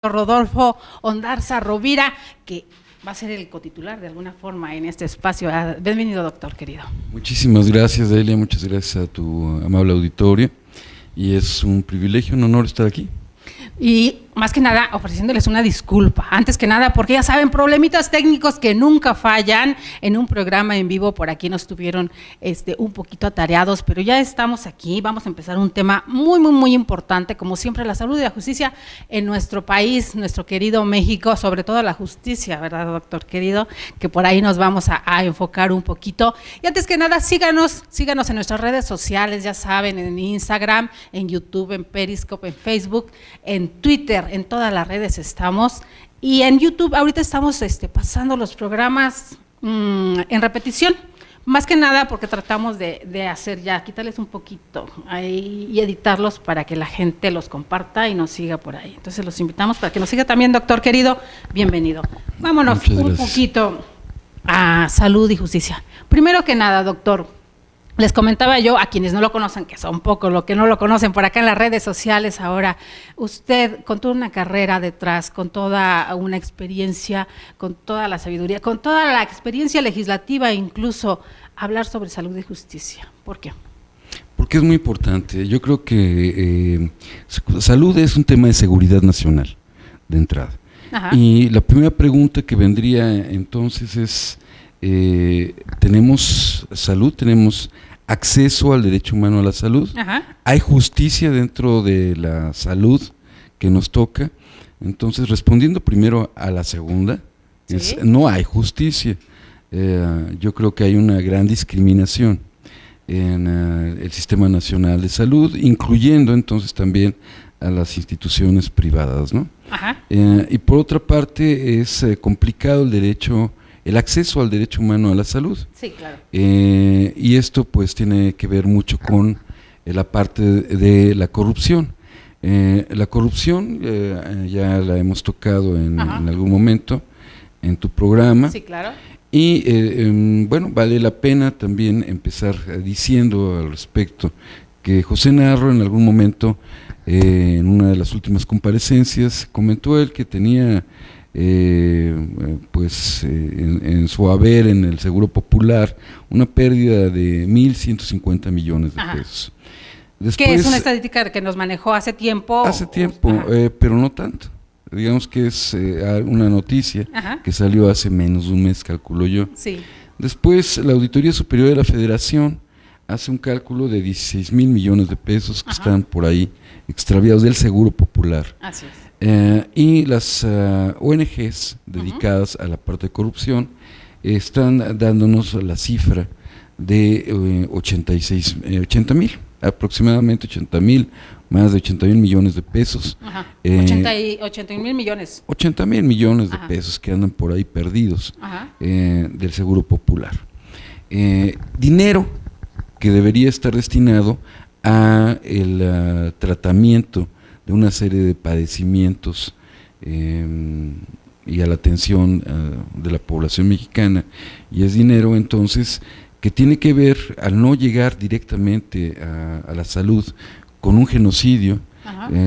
Rodolfo Ondarza Rovira, que va a ser el cotitular de alguna forma en este espacio. Bienvenido, doctor querido. Muchísimas gracias, Delia, muchas gracias a tu amable auditorio, y es un privilegio, un honor estar aquí. Y más que nada ofreciéndoles una disculpa, antes que nada porque ya saben, problemitas técnicos que nunca fallan en un programa en vivo. Por aquí nos estuvieron un poquito atareados, pero ya estamos aquí. Vamos a empezar un tema muy importante, como siempre, la salud y la justicia en nuestro país, nuestro querido México, sobre todo la justicia, ¿verdad, doctor querido? Que por ahí nos vamos a enfocar un poquito. Y antes que nada, síganos en nuestras redes sociales, ya saben, en Instagram, en YouTube, en Periscope, en Facebook, en Twitter, en todas las redes estamos, y en YouTube ahorita estamos pasando los programas en repetición, más que nada porque tratamos de hacer ya, quitarles un poquito ahí y editarlos para que la gente los comparta y nos siga por ahí. Entonces los invitamos para que nos siga también, doctor querido, bienvenido. Vámonos un poquito a salud y justicia. Primero que nada, doctor, les comentaba yo, a quienes no lo conocen, que son pocos los que no lo conocen por acá en las redes sociales ahora, usted con toda una carrera detrás, con toda una experiencia, con toda la sabiduría, con toda la experiencia legislativa, incluso hablar sobre salud y justicia. ¿Por qué? Porque es muy importante. Yo creo que salud es un tema de seguridad nacional, de entrada. Ajá. Y la primera pregunta que vendría entonces es, ¿tenemos salud? ¿Tenemos acceso al derecho humano a la salud? Ajá. ¿Hay justicia dentro de la salud que nos toca? Entonces, respondiendo primero a la segunda, ¿sí? No hay justicia. Yo creo que hay una gran discriminación en el Sistema Nacional de Salud, incluyendo entonces también a las instituciones privadas, ¿no? Ajá. Y por otra parte es complicado el acceso al derecho humano a la salud. Sí, claro. Y esto pues tiene que ver mucho con la parte de la corrupción. La corrupción ya la hemos tocado en algún momento en tu programa. Sí, claro. Y bueno, vale la pena también empezar diciendo al respecto que José Narro en algún momento, en una de las últimas comparecencias, comentó él que tenía en su haber en el Seguro Popular una pérdida de 1,150 millones de pesos. Después, que es una estadística que nos manejó hace tiempo. Pero no tanto. Digamos que es una noticia que salió hace menos de un mes, calculo yo. Sí. Después, la Auditoría Superior de la Federación hace un cálculo de 16,000 millones de pesos que están por ahí extraviados del Seguro Popular. Así es. Y las ONGs dedicadas a la parte de corrupción están dándonos la cifra de 80,000, aproximadamente 80,000, más de 80,000 millones de pesos. 80,000 millones. 80,000 millones de pesos que andan por ahí perdidos del Seguro Popular. Dinero que debería estar destinado a el tratamiento de una serie de padecimientos y a la atención de la población mexicana, y es dinero entonces que tiene que ver, al no llegar directamente a la salud, con un genocidio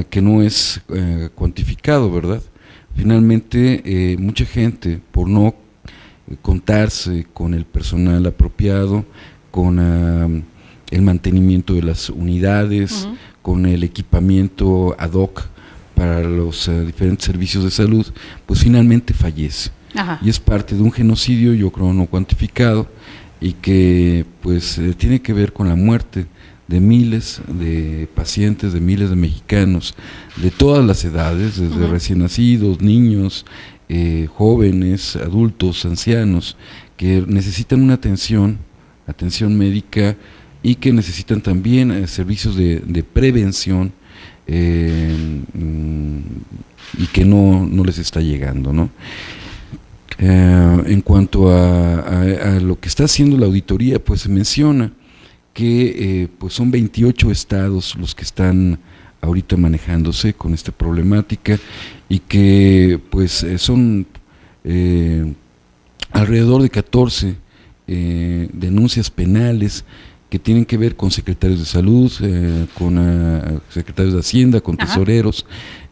que no es cuantificado, ¿verdad? Finalmente mucha gente, por no contarse con el personal apropiado, con el mantenimiento de las unidades, con el equipamiento ad hoc para los diferentes servicios de salud, pues finalmente fallece. Y es parte de un genocidio, yo creo, no cuantificado, y que pues tiene que ver con la muerte de miles de pacientes, de miles de mexicanos, de todas las edades, desde recién nacidos, niños, jóvenes, adultos, ancianos, que necesitan una atención médica, y que necesitan también servicios de prevención y que no les está llegando, ¿no? En cuanto a lo que está haciendo la auditoría, pues se menciona que pues son 28 estados los que están ahorita manejándose con esta problemática, y que pues son alrededor de 14 denuncias penales que tienen que ver con secretarios de salud, con secretarios de Hacienda, con tesoreros,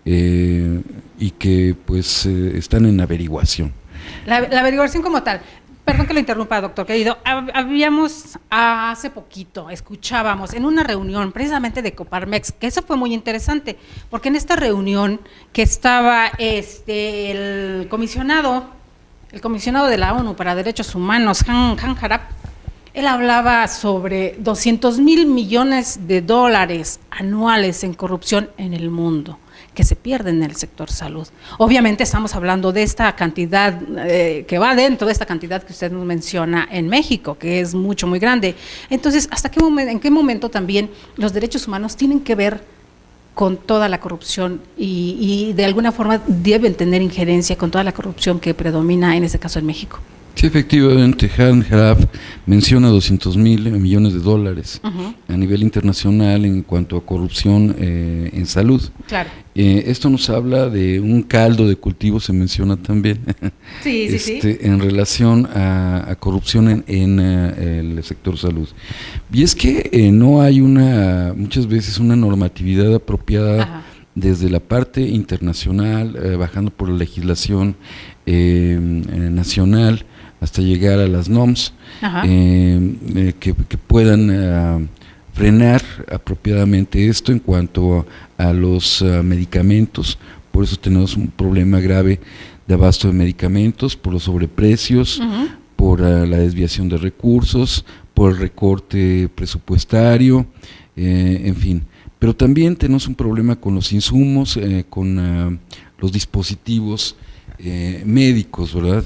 y que pues están en averiguación. La averiguación como tal. Perdón que lo interrumpa, doctor querido. Habíamos hace poquito, escuchábamos en una reunión precisamente de Coparmex, que eso fue muy interesante, porque en esta reunión que estaba el comisionado de la ONU para Derechos Humanos, Han Harap, él hablaba sobre 200,000 millones de dólares anuales en corrupción en el mundo que se pierden en el sector salud. Obviamente estamos hablando de esta cantidad que va dentro de esta cantidad que usted nos menciona en México, que es mucho, muy grande. Entonces, ¿en qué momento también los derechos humanos tienen que ver con toda la corrupción y de alguna forma deben tener injerencia con toda la corrupción que predomina en este caso en México? Sí, efectivamente, Han Harap menciona 200,000 millones de dólares a nivel internacional en cuanto a corrupción en salud. Claro. Esto nos habla de un caldo de cultivo, se menciona también, sí. En relación a corrupción en el sector salud. Y es que no hay muchas veces una normatividad apropiada desde la parte internacional, bajando por la legislación nacional, hasta llegar a las NOMS, que puedan frenar apropiadamente esto en cuanto a los medicamentos. Por eso tenemos un problema grave de abasto de medicamentos, por los sobreprecios, por la desviación de recursos, por el recorte presupuestario, en fin. Pero también tenemos un problema con los insumos, con los dispositivos médicos, ¿verdad?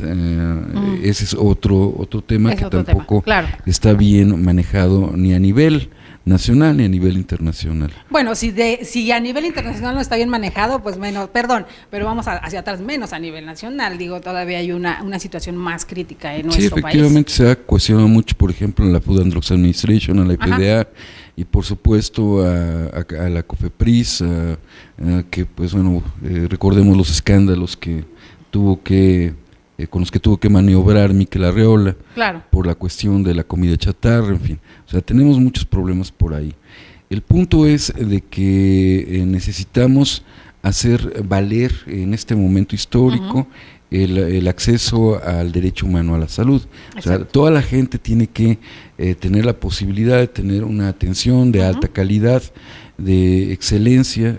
Ese es otro tema que tampoco está bien manejado ni a nivel nacional ni a nivel internacional. Bueno, si a nivel internacional no está bien manejado, pues menos, perdón, pero vamos hacia atrás, menos a nivel nacional, digo, todavía hay una situación más crítica en nuestro país. Sí, efectivamente se ha cuestionado mucho, por ejemplo, en la Food and Drugs Administration, a la FDA, y por supuesto a la COFEPRIS, que pues bueno, recordemos los escándalos que con los que tuvo que maniobrar Miquel Arreola, por la cuestión de la comida chatarra, en fin. O sea, tenemos muchos problemas por ahí. El punto es de que necesitamos hacer valer en este momento histórico el acceso al derecho humano a la salud. O sea, toda la gente tiene que tener la posibilidad de tener una atención de alta calidad, de excelencia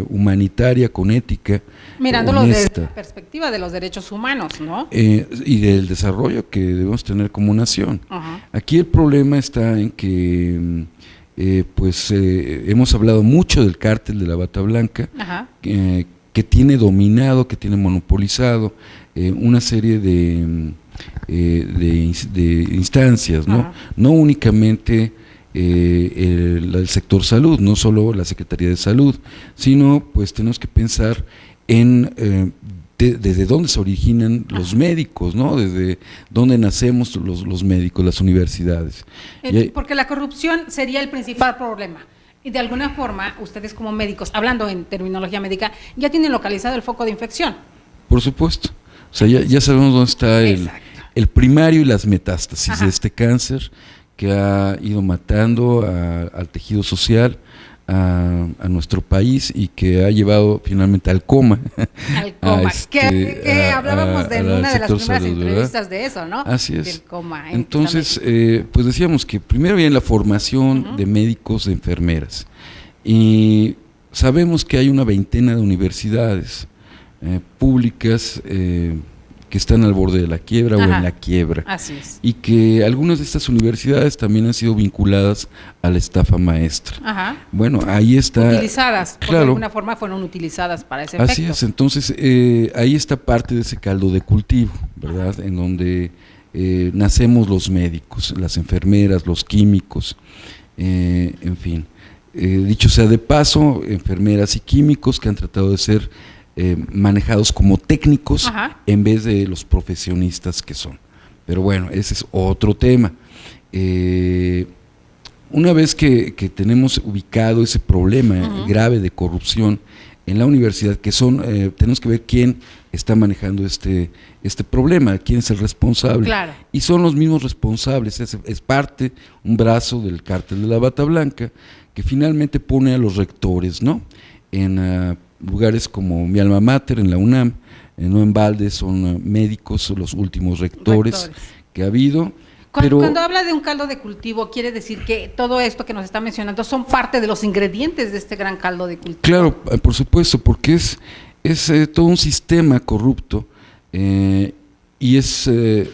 humanitaria, con ética, mirándolo desde la perspectiva de los derechos humanos, ¿no? Y del desarrollo que debemos tener como nación. Aquí el problema está en que hemos hablado mucho del cártel de la Bata Blanca, que tiene dominado, que tiene monopolizado una serie de instancias, ¿no? No únicamente el sector salud, no solo la Secretaría de Salud, sino pues tenemos que pensar en desde dónde se originan los médicos, ¿no? Desde dónde nacemos los médicos, las universidades. Porque la corrupción sería el principal problema. Y de alguna forma, ustedes como médicos, hablando en terminología médica, ya tienen localizado el foco de infección. Por supuesto. O sea, ya sabemos dónde está el primario y las metástasis de este cáncer que ha ido matando al tejido social, a nuestro país, y que ha llevado finalmente al coma. Al coma, que hablábamos en una de las primeras entrevistas de eso, ¿no? Así es. Del coma. Entonces, pues decíamos que primero viene la formación de médicos, de enfermeras, y sabemos que hay una veintena de universidades públicas que están al borde de la quiebra o en la quiebra. Así es. Y que algunas de estas universidades también han sido vinculadas a la estafa maestra. Bueno, ahí está. Utilizadas, claro. De alguna forma fueron utilizadas para ese efecto. Así es, entonces ahí está parte de ese caldo de cultivo, ¿verdad? En donde nacemos los médicos, las enfermeras, los químicos, en fin. Dicho sea de paso, enfermeras y químicos que han tratado de ser manejados como técnicos en vez de los profesionistas que son. Pero bueno, ese es otro tema. Una vez que tenemos ubicado ese problema grave de corrupción en la universidad, que tenemos que ver quién está manejando este problema, quién es el responsable. Claro. Y son los mismos responsables, es parte, un brazo del cártel de la Bata Blanca, que finalmente pone a los rectores, ¿no?, en lugares como mi alma mater en la UNAM, no en balde, son médicos los últimos rectores que ha habido. Cuando habla de un caldo de cultivo, quiere decir que todo esto que nos está mencionando son parte de los ingredientes de este gran caldo de cultivo. Claro, por supuesto, porque es todo un sistema corrupto y son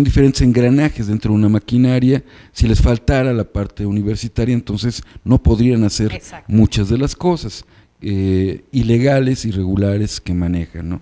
diferentes engranajes dentro de una maquinaria. Si les faltara la parte universitaria, entonces no podrían hacer muchas de las cosas ilegales, irregulares que manejan, ¿no?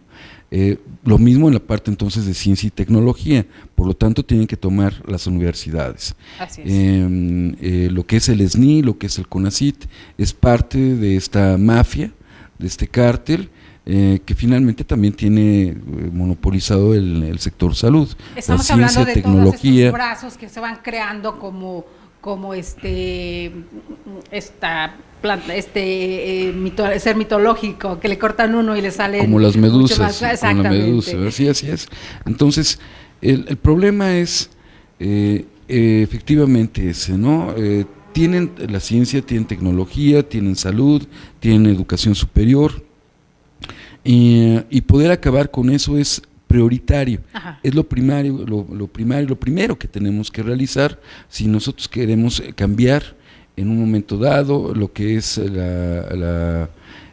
Lo mismo en la parte entonces de ciencia y tecnología, por lo tanto tienen que tomar las universidades. Así es. Lo que es el SNI, lo que es el CONACYT, es parte de esta mafia, de este cártel, que finalmente también tiene monopolizado el sector salud. Estamos hablando de tecnología, todos estos brazos que se van creando como esta planta, ser mitológico, que le cortan uno y le salen como las medusas, exactamente. Como la medusa, así es. Entonces, el problema es efectivamente ese, ¿no? Tienen la ciencia, tienen tecnología, tienen salud, tienen educación superior, y poder acabar con eso es prioritario. Ajá. Es lo primero que tenemos que realizar si nosotros queremos cambiar en un momento dado lo que es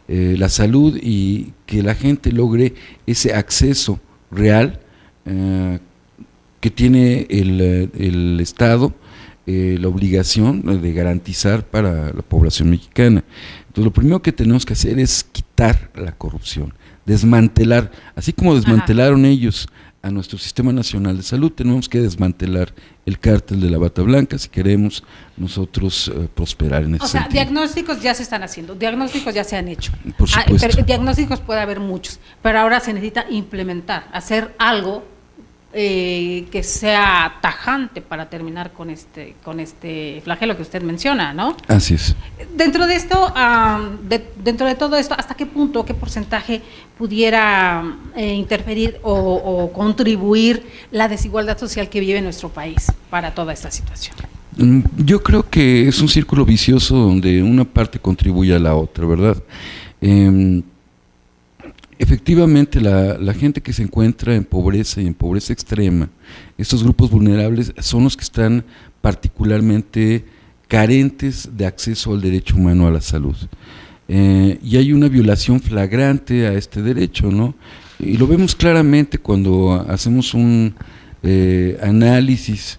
la salud y que la gente logre ese acceso real que tiene el Estado, la obligación de garantizar para la población mexicana. Entonces, lo primero que tenemos que hacer es quitar la corrupción, desmantelar, así como desmantelaron ellos a nuestro Sistema Nacional de Salud, tenemos que desmantelar el cártel de la bata blanca si queremos nosotros prosperar en ese sentido. Diagnósticos ya se están haciendo, diagnósticos ya se han hecho. Por supuesto. Pero diagnósticos puede haber muchos, pero ahora se necesita implementar, hacer algo que sea tajante para terminar con este flagelo que usted menciona, ¿no? Así es. Dentro de esto, dentro de todo esto, ¿hasta qué punto, qué porcentaje pudiera interferir o contribuir la desigualdad social que vive nuestro país para toda esta situación? Yo creo que es un círculo vicioso donde una parte contribuye a la otra, ¿verdad? Efectivamente, la gente que se encuentra en pobreza y en pobreza extrema, estos grupos vulnerables son los que están particularmente carentes de acceso al derecho humano a la salud. Y hay una violación flagrante a este derecho, ¿no? Y lo vemos claramente cuando hacemos un análisis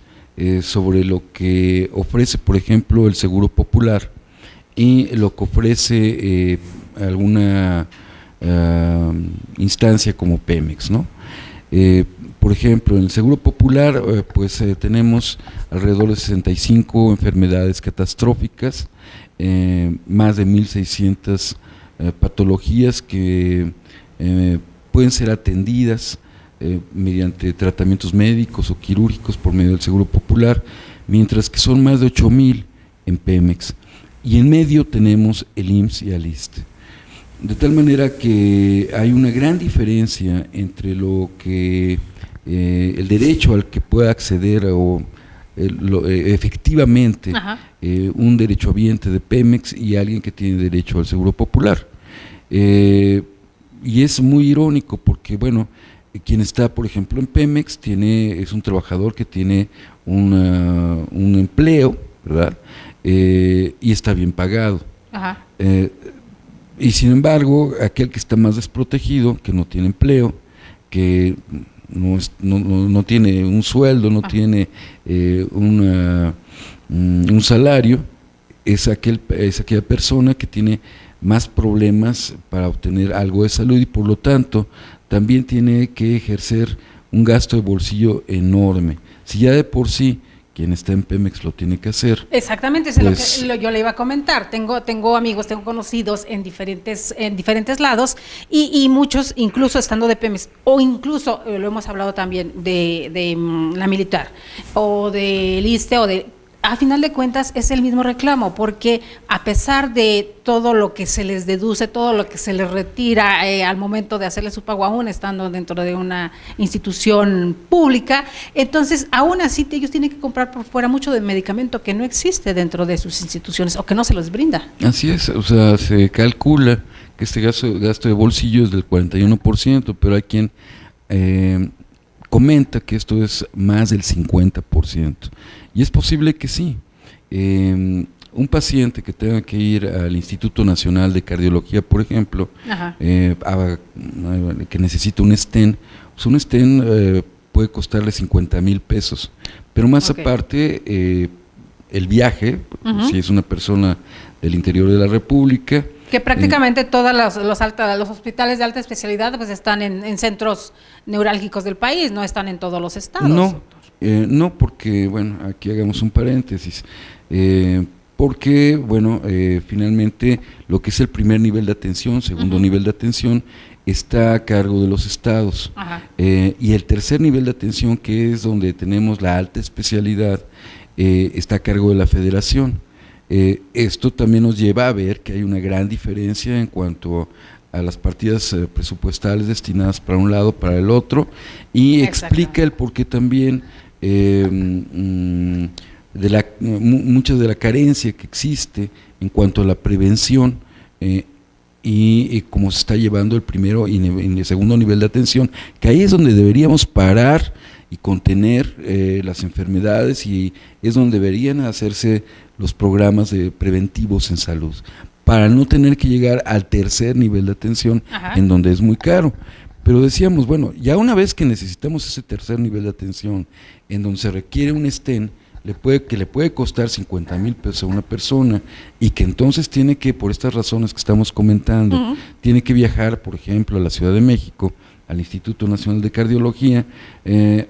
sobre lo que ofrece, por ejemplo, el Seguro Popular y lo que ofrece alguna instancia como Pemex, ¿no? Por ejemplo, en el Seguro Popular tenemos alrededor de 65 enfermedades catastróficas, más de 1.600 patologías que pueden ser atendidas mediante tratamientos médicos o quirúrgicos por medio del Seguro Popular, mientras que son más de 8.000 en Pemex. Y en medio tenemos el IMSS y el ISSSTE. De tal manera que hay una gran diferencia entre lo que el derecho al que pueda acceder o efectivamente un derechohabiente de Pemex y alguien que tiene derecho al Seguro Popular. Y es muy irónico porque, bueno, quien está, por ejemplo, en Pemex es un trabajador que tiene un empleo, ¿verdad? Y está bien pagado. Ajá. Y sin embargo, aquel que está más desprotegido, que no tiene empleo, que no tiene un sueldo, no tiene un salario, es aquella persona que tiene más problemas para obtener algo de salud y por lo tanto también tiene que ejercer un gasto de bolsillo enorme. Si ya de por sí quien está en Pemex lo tiene que hacer. Exactamente, eso es lo que yo le iba a comentar. Tengo amigos, tengo conocidos en diferentes lados y muchos, incluso estando de Pemex, o incluso, lo hemos hablado también, de la militar, o del ISSSTE, o de... A final de cuentas es el mismo reclamo, porque a pesar de todo lo que se les deduce, todo lo que se les retira al momento de hacerle su pago, aún estando dentro de una institución pública, entonces aún así ellos tienen que comprar por fuera mucho de medicamento que no existe dentro de sus instituciones o que no se les brinda. Así es, o sea, se calcula que este gasto de bolsillo es del 41%, pero hay quien comenta que esto es más del 50%. Y es posible que sí. Un paciente que tenga que ir al Instituto Nacional de Cardiología, por ejemplo, que necesita un stent, pues un stent puede costarle 50,000 pesos, pero más aparte el viaje, si es una persona del interior de la República. Que prácticamente todos los hospitales de alta especialidad pues están en centros neurálgicos del país, no están en todos los estados. No, porque, bueno, aquí hagamos un paréntesis, porque, bueno, finalmente lo que es el primer nivel de atención, segundo nivel de atención, está a cargo de los estados. Y el tercer nivel de atención, que es donde tenemos la alta especialidad, está a cargo de la federación. Esto también nos lleva a ver que hay una gran diferencia en cuanto a las partidas presupuestales destinadas para un lado, para el otro, y explica el por qué también mucha de la carencia que existe en cuanto a la prevención y cómo se está llevando el primero y el segundo nivel de atención, que ahí es donde deberíamos parar y contener las enfermedades, y es donde deberían hacerse los programas preventivos en salud, para no tener que llegar al tercer nivel de atención, en donde es muy caro. Pero decíamos, bueno, ya una vez que necesitamos ese tercer nivel de atención, en donde se requiere un stent, que le puede costar 50,000 pesos a una persona, y que entonces tiene que, por estas razones que estamos comentando, tiene que viajar, por ejemplo, a la Ciudad de México, al Instituto Nacional de Cardiología,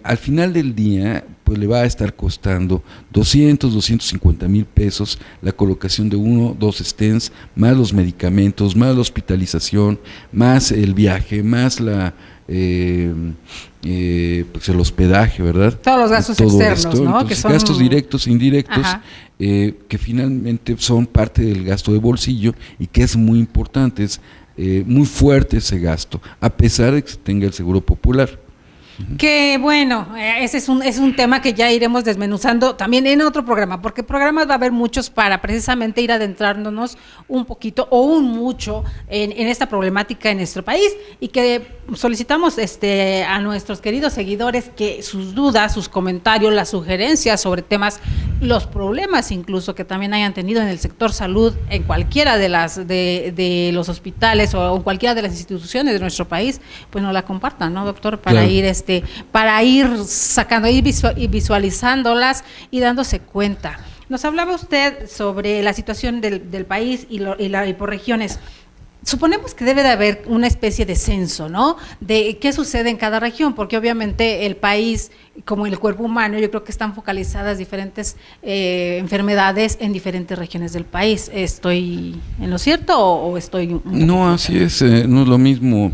al final del día pues le va a estar costando 250,000 pesos la colocación de 1 o 2 stents, más los medicamentos, más la hospitalización, más el viaje, más pues el hospedaje, ¿verdad? Todos los gastos externos, ¿no? Entonces, que son gastos directos e indirectos, que finalmente son parte del gasto de bolsillo, y que es muy importante, es muy fuerte ese gasto, a pesar de que se tenga el seguro popular. Que bueno, ese es un tema que ya iremos desmenuzando también en otro programa, porque programas va a haber muchos para precisamente ir adentrándonos un poquito o un mucho en esta problemática en nuestro país, y que solicitamos a nuestros queridos seguidores que sus dudas, sus comentarios, las sugerencias sobre temas, los problemas incluso que también hayan tenido en el sector salud, en cualquiera de los hospitales o en cualquiera de las instituciones de nuestro país, pues nos la compartan, ¿no, doctor? Para ir sacando, ir visualizándolas y dándose cuenta. Nos hablaba usted sobre la situación del país y por regiones. Suponemos que debe de haber una especie de censo, ¿no? De qué sucede en cada región, porque obviamente el país, como el cuerpo humano, yo creo que están focalizadas diferentes enfermedades en diferentes regiones del país. ¿Estoy en lo cierto o estoy...? No, así es, no es lo mismo,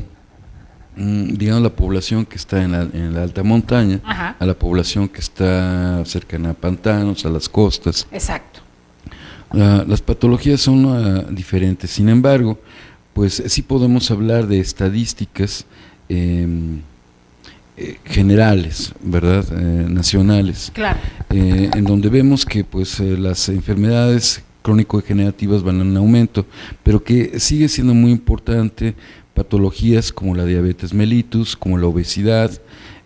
digamos, la población que está en la alta montaña, a la población que está cercana a pantanos, a las costas. Exacto. Las patologías son diferentes, sin embargo, pues sí podemos hablar de estadísticas generales, ¿verdad? Nacionales. Claro. En donde vemos que pues las enfermedades crónico-degenerativas van en aumento, pero que sigue siendo muy importante patologías como la diabetes mellitus, como la obesidad,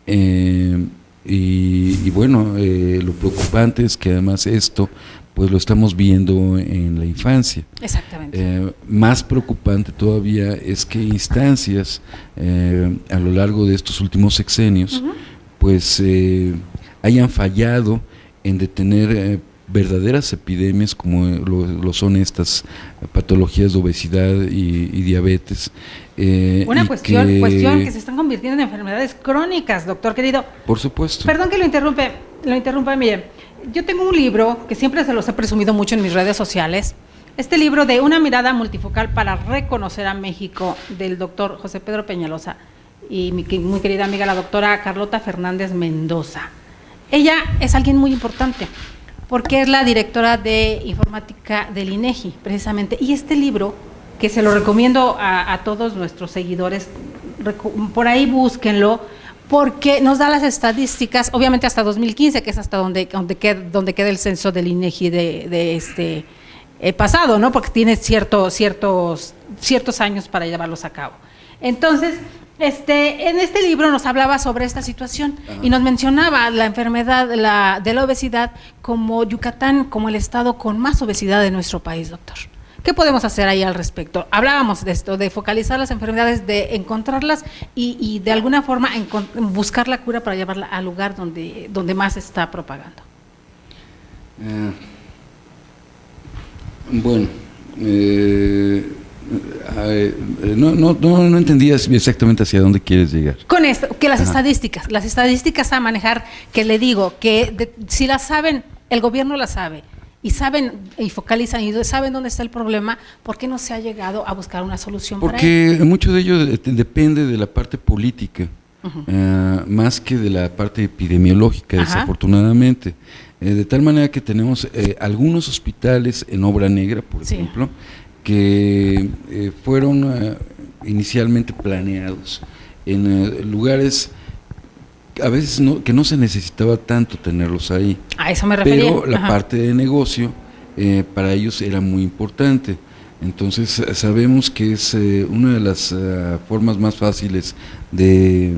y bueno, lo preocupante es que además esto pues lo estamos viendo en la infancia. Exactamente. Más preocupante todavía es que instancias a lo largo de estos últimos sexenios pues hayan fallado en detener verdaderas epidemias como lo son estas patologías de obesidad y diabetes. Una cuestión que se están convirtiendo en enfermedades crónicas, doctor querido. Por supuesto. Perdón que lo interrumpa, mire. Yo tengo un libro que siempre se los he presumido mucho en mis redes sociales. Este libro de Una mirada multifocal para reconocer a México, del doctor José Pedro Peñalosa y mi muy querida amiga la doctora Carlota Fernández Mendoza. Ella es alguien muy importante porque es la directora de informática del INEGI, precisamente. Y este libro, que se lo recomiendo a todos nuestros seguidores, por ahí búsquenlo, porque nos da las estadísticas, obviamente hasta 2015, que es hasta donde queda el censo del INEGI pasado, ¿no? Porque tiene ciertos años para llevarlos a cabo. Entonces, en este libro nos hablaba sobre esta situación y nos mencionaba la enfermedad de la obesidad como Yucatán, como el estado con más obesidad de nuestro país, doctor. ¿Qué podemos hacer ahí al respecto? Hablábamos de esto, de focalizar las enfermedades, de encontrarlas y de alguna forma buscar la cura para llevarla al lugar donde más se está propagando. Bueno, no entendías exactamente hacia dónde quieres llegar. Con esto, que las estadísticas a manejar, que le digo, que si las saben, el gobierno las sabe, y saben y focalizan y saben dónde está el problema, ¿por qué no se ha llegado a buscar una solución para ello? Porque mucho de ello depende de la parte política, más que de la parte epidemiológica, desafortunadamente. De tal manera que tenemos algunos hospitales en obra negra, por ejemplo, que fueron inicialmente planeados en lugares a veces que no se necesitaba tanto tenerlos ahí. A eso me refería. Pero la parte de negocio para ellos era muy importante. Entonces sabemos que es una de las formas más fáciles de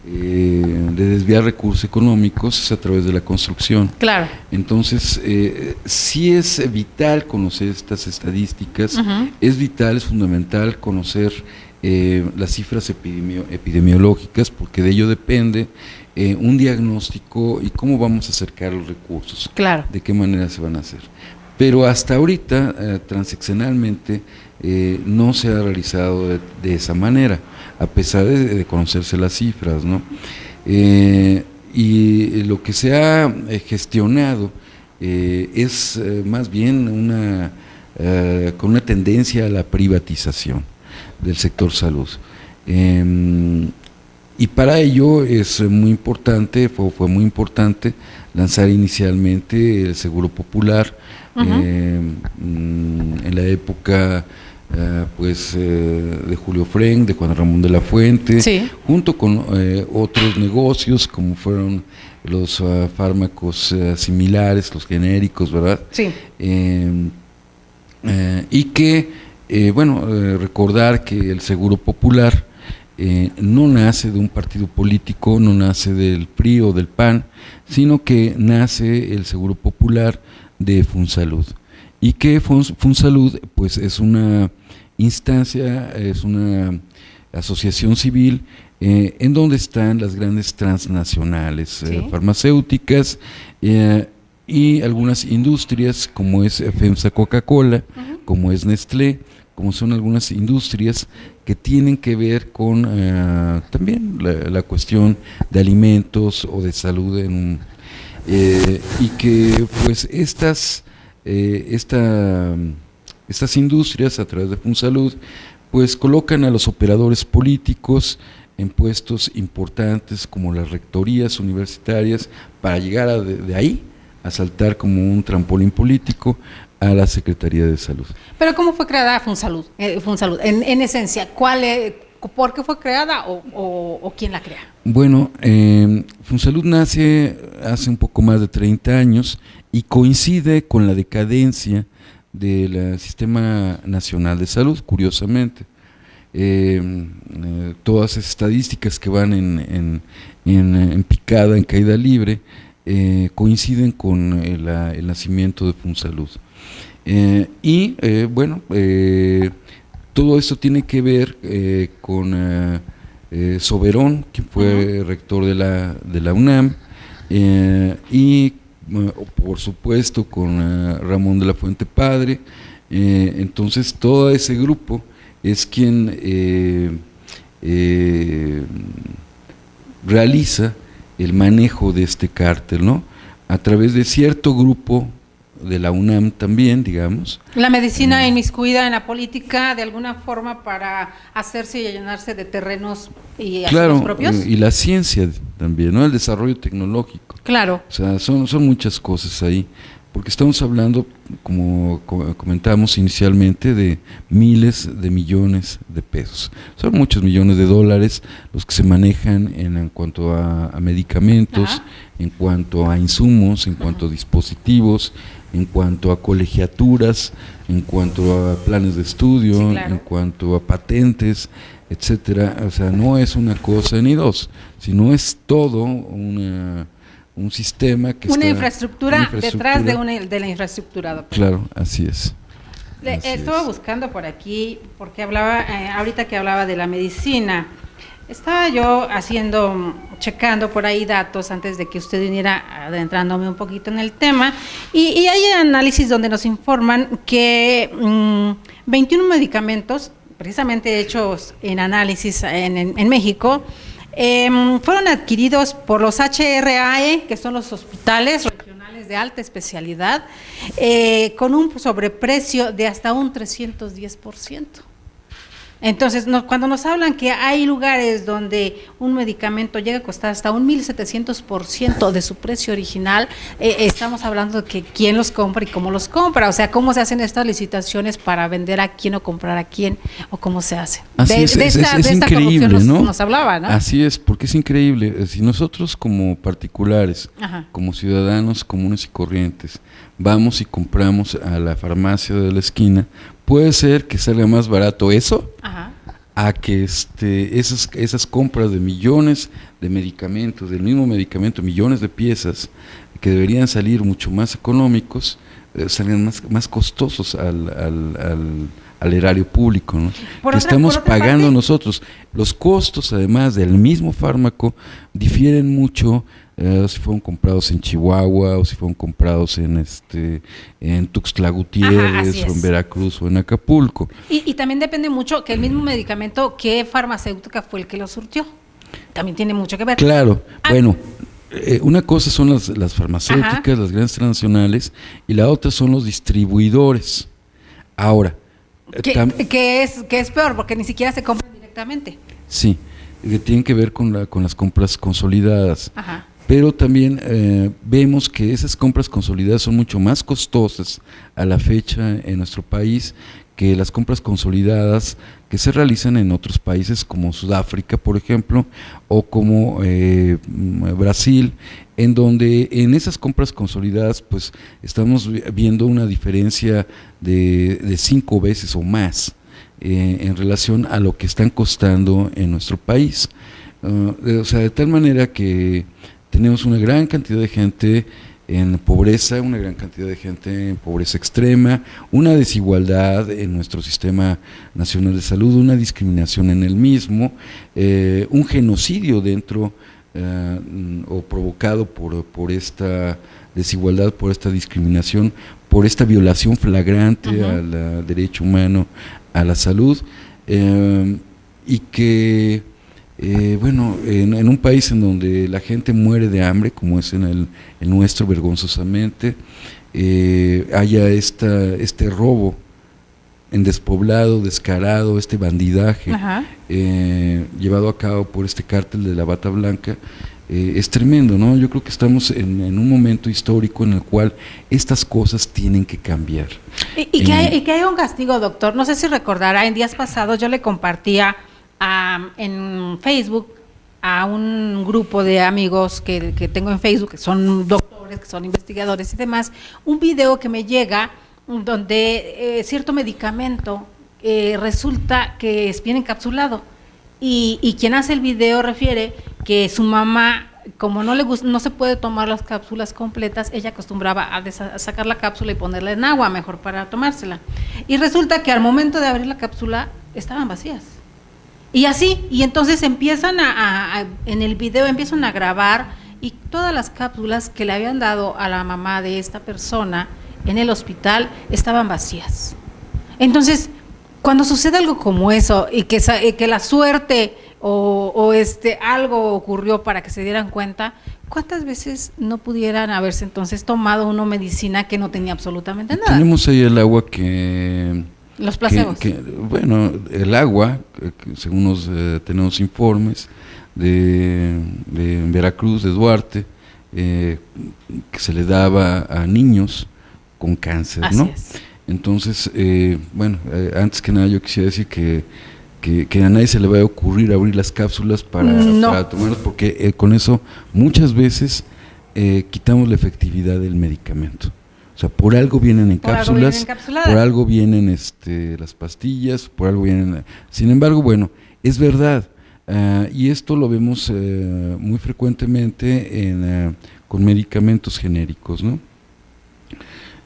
desviar recursos económicos es a través de la construcción. Claro. Entonces, sí es vital conocer estas estadísticas, es vital, es fundamental conocer las cifras epidemiológicas, porque de ello depende un diagnóstico y cómo vamos a acercar los recursos, de qué manera se van a hacer. Pero hasta ahorita, transeccionalmente, no se ha realizado de esa manera, a pesar de conocerse las cifras, ¿no? Y lo que se ha gestionado es más bien con una tendencia a la privatización del sector salud. Y para ello es muy importante, fue muy importante lanzar inicialmente el Seguro Popular en la época de Julio Frenk, de Juan Ramón de la Fuente, junto con otros negocios como fueron los fármacos similares, los genéricos, ¿verdad? Y que recordar que el Seguro Popular no nace de un partido político, no nace del PRI o del PAN, sino que nace el Seguro Popular de Funsalud. Y que Funsalud pues es una instancia, es una asociación civil en donde están las grandes transnacionales farmacéuticas y algunas industrias como es FEMSA Coca-Cola, como es Nestlé, como son algunas industrias que tienen que ver con también la cuestión de alimentos o de salud y que pues estas industrias a través de Funsalud pues colocan a los operadores políticos en puestos importantes como las rectorías universitarias para llegar de ahí a saltar como un trampolín político a la Secretaría de Salud. Pero ¿cómo fue creada Funsalud? En esencia, ¿por qué fue creada o quién la crea? Bueno, Funsalud nace hace un poco más de 30 años y coincide con la decadencia del Sistema Nacional de Salud, curiosamente. Todas esas estadísticas que van en picada, en caída libre, coinciden con el nacimiento de Funsalud. Todo esto tiene que ver con Soberón, quien fue rector de la UNAM, y por supuesto con Ramón de la Fuente Padre. Entonces todo ese grupo es quien realiza el manejo de este cártel, ¿no? A través de cierto grupo de la UNAM también, digamos. La medicina inmiscuida en la política de alguna forma para hacerse y llenarse de terrenos y asuntos propios. Y la ciencia también, ¿no? El desarrollo tecnológico. Claro. O sea, son muchas cosas ahí, porque estamos hablando, como comentábamos inicialmente, de miles de millones de pesos. Son muchos millones de dólares los que se manejan en cuanto a medicamentos, en cuanto a insumos, en cuanto a dispositivos, en cuanto a colegiaturas, en cuanto a planes de estudio, sí, claro, en cuanto a patentes, etcétera. O sea, no es una cosa ni dos, sino es todo un sistema que una infraestructura detrás de la infraestructura, doctor. Claro, así es. Estaba buscando por aquí, porque hablaba, ahorita que hablaba de la medicina, estaba yo checando por ahí datos antes de que usted viniera, adentrándome un poquito en el tema, y hay análisis donde nos informan que 21 medicamentos, precisamente hechos en análisis en México, fueron adquiridos por los HRAE, que son los hospitales regionales de alta especialidad, con un sobreprecio de hasta un 310%. Entonces, cuando nos hablan que hay lugares donde un medicamento llega a costar hasta un 1,700% de su precio original, estamos hablando de que quién los compra y cómo los compra, o sea, cómo se hacen estas licitaciones para vender a quién o comprar a quién, o cómo se hace. Así es increíble, ¿no? Nos hablaba, ¿no? Así es, porque es increíble. Si nosotros como particulares, como ciudadanos comunes y corrientes, vamos y compramos a la farmacia de la esquina, puede ser que salga más barato eso a que esas compras de millones de medicamentos, del mismo medicamento, millones de piezas que deberían salir mucho más económicos, salgan más costosos al erario público, ¿no? Que estamos pagando nosotros. Los costos, además del mismo fármaco, difieren mucho. Si fueron comprados en Chihuahua o si fueron comprados en Tuxtla Gutiérrez o en Veracruz o en Acapulco. Y también depende mucho que el mismo medicamento, qué farmacéutica fue el que lo surtió. También tiene mucho que ver. Claro, bueno, una cosa son las farmacéuticas, las grandes transnacionales, y la otra son los distribuidores. Ahora, que es peor, porque ni siquiera se compran directamente. Sí, que tienen que ver con las compras consolidadas. Pero también vemos que esas compras consolidadas son mucho más costosas a la fecha en nuestro país que las compras consolidadas que se realizan en otros países como Sudáfrica, por ejemplo, o como Brasil, en donde en esas compras consolidadas pues estamos viendo una diferencia de 5 veces o más en relación a lo que están costando en nuestro país. O sea, de tal manera que tenemos una gran cantidad de gente en pobreza, una gran cantidad de gente en pobreza extrema, una desigualdad en nuestro sistema nacional de salud, una discriminación en el mismo, un genocidio dentro o provocado por esta desigualdad, por esta discriminación, por esta violación flagrante al derecho humano a la salud, y que bueno, en un país en donde la gente muere de hambre, como es en el nuestro vergonzosamente, haya este robo en despoblado, descarado, este bandidaje llevado a cabo por este cártel de la Bata Blanca, es tremendo, ¿no? Yo creo que estamos en un momento histórico en el cual estas cosas tienen que cambiar. Y que hay un castigo, doctor. No sé si recordará, en días pasados yo le compartía en Facebook a un grupo de amigos que tengo en Facebook, que son doctores, que son investigadores y demás, un video que me llega donde cierto medicamento resulta que viene encapsulado, y quien hace el video refiere que su mamá, como no se puede tomar las cápsulas completas, ella acostumbraba a sacar la cápsula y ponerla en agua, mejor para tomársela, y resulta que al momento de abrir la cápsula estaban vacías. Y así, y entonces empiezan en el video empiezan a grabar, y todas las cápsulas que le habían dado a la mamá de esta persona en el hospital estaban vacías. Entonces, cuando sucede algo como eso, y que la suerte o algo ocurrió para que se dieran cuenta, ¿cuántas veces no pudieran haberse entonces tomado una medicina que no tenía absolutamente nada? Tenemos ahí el agua que... Los placebos. Bueno, el agua, según tenemos informes de Veracruz, de Duarte, que se le daba a niños con cáncer, ¿no? Así es. Entonces, bueno, antes que nada yo quisiera decir que a nadie se le va a ocurrir abrir las cápsulas para tomarlas, porque con eso muchas veces quitamos la efectividad del medicamento. O sea, por algo vienen en Por algo cápsulas, vienen encapsuladas. por algo vienen las pastillas, por algo vienen... Sin embargo, bueno, es verdad, y esto lo vemos muy frecuentemente con medicamentos genéricos, ¿no?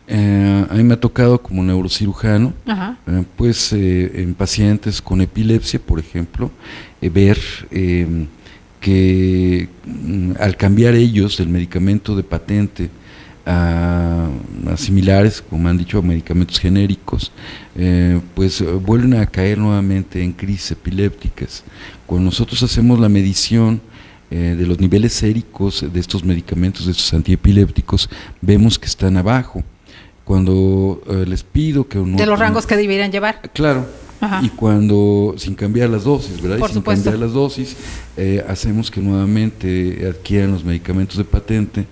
A mí me ha tocado como neurocirujano, pues en pacientes con epilepsia, por ejemplo, ver que al cambiar ellos del medicamento de patente a similares, como me han dicho, a medicamentos genéricos, pues vuelven a caer nuevamente en crisis epilépticas. Cuando nosotros hacemos la medición de los niveles séricos de estos medicamentos, de estos antiepilépticos, vemos que están abajo. Cuando les pido que uno... De los rangos que deberían llevar. Claro. Y cuando, sin cambiar las dosis, ¿verdad? Por sin supuesto. cambiar las dosis, hacemos que nuevamente adquieran los medicamentos de patente,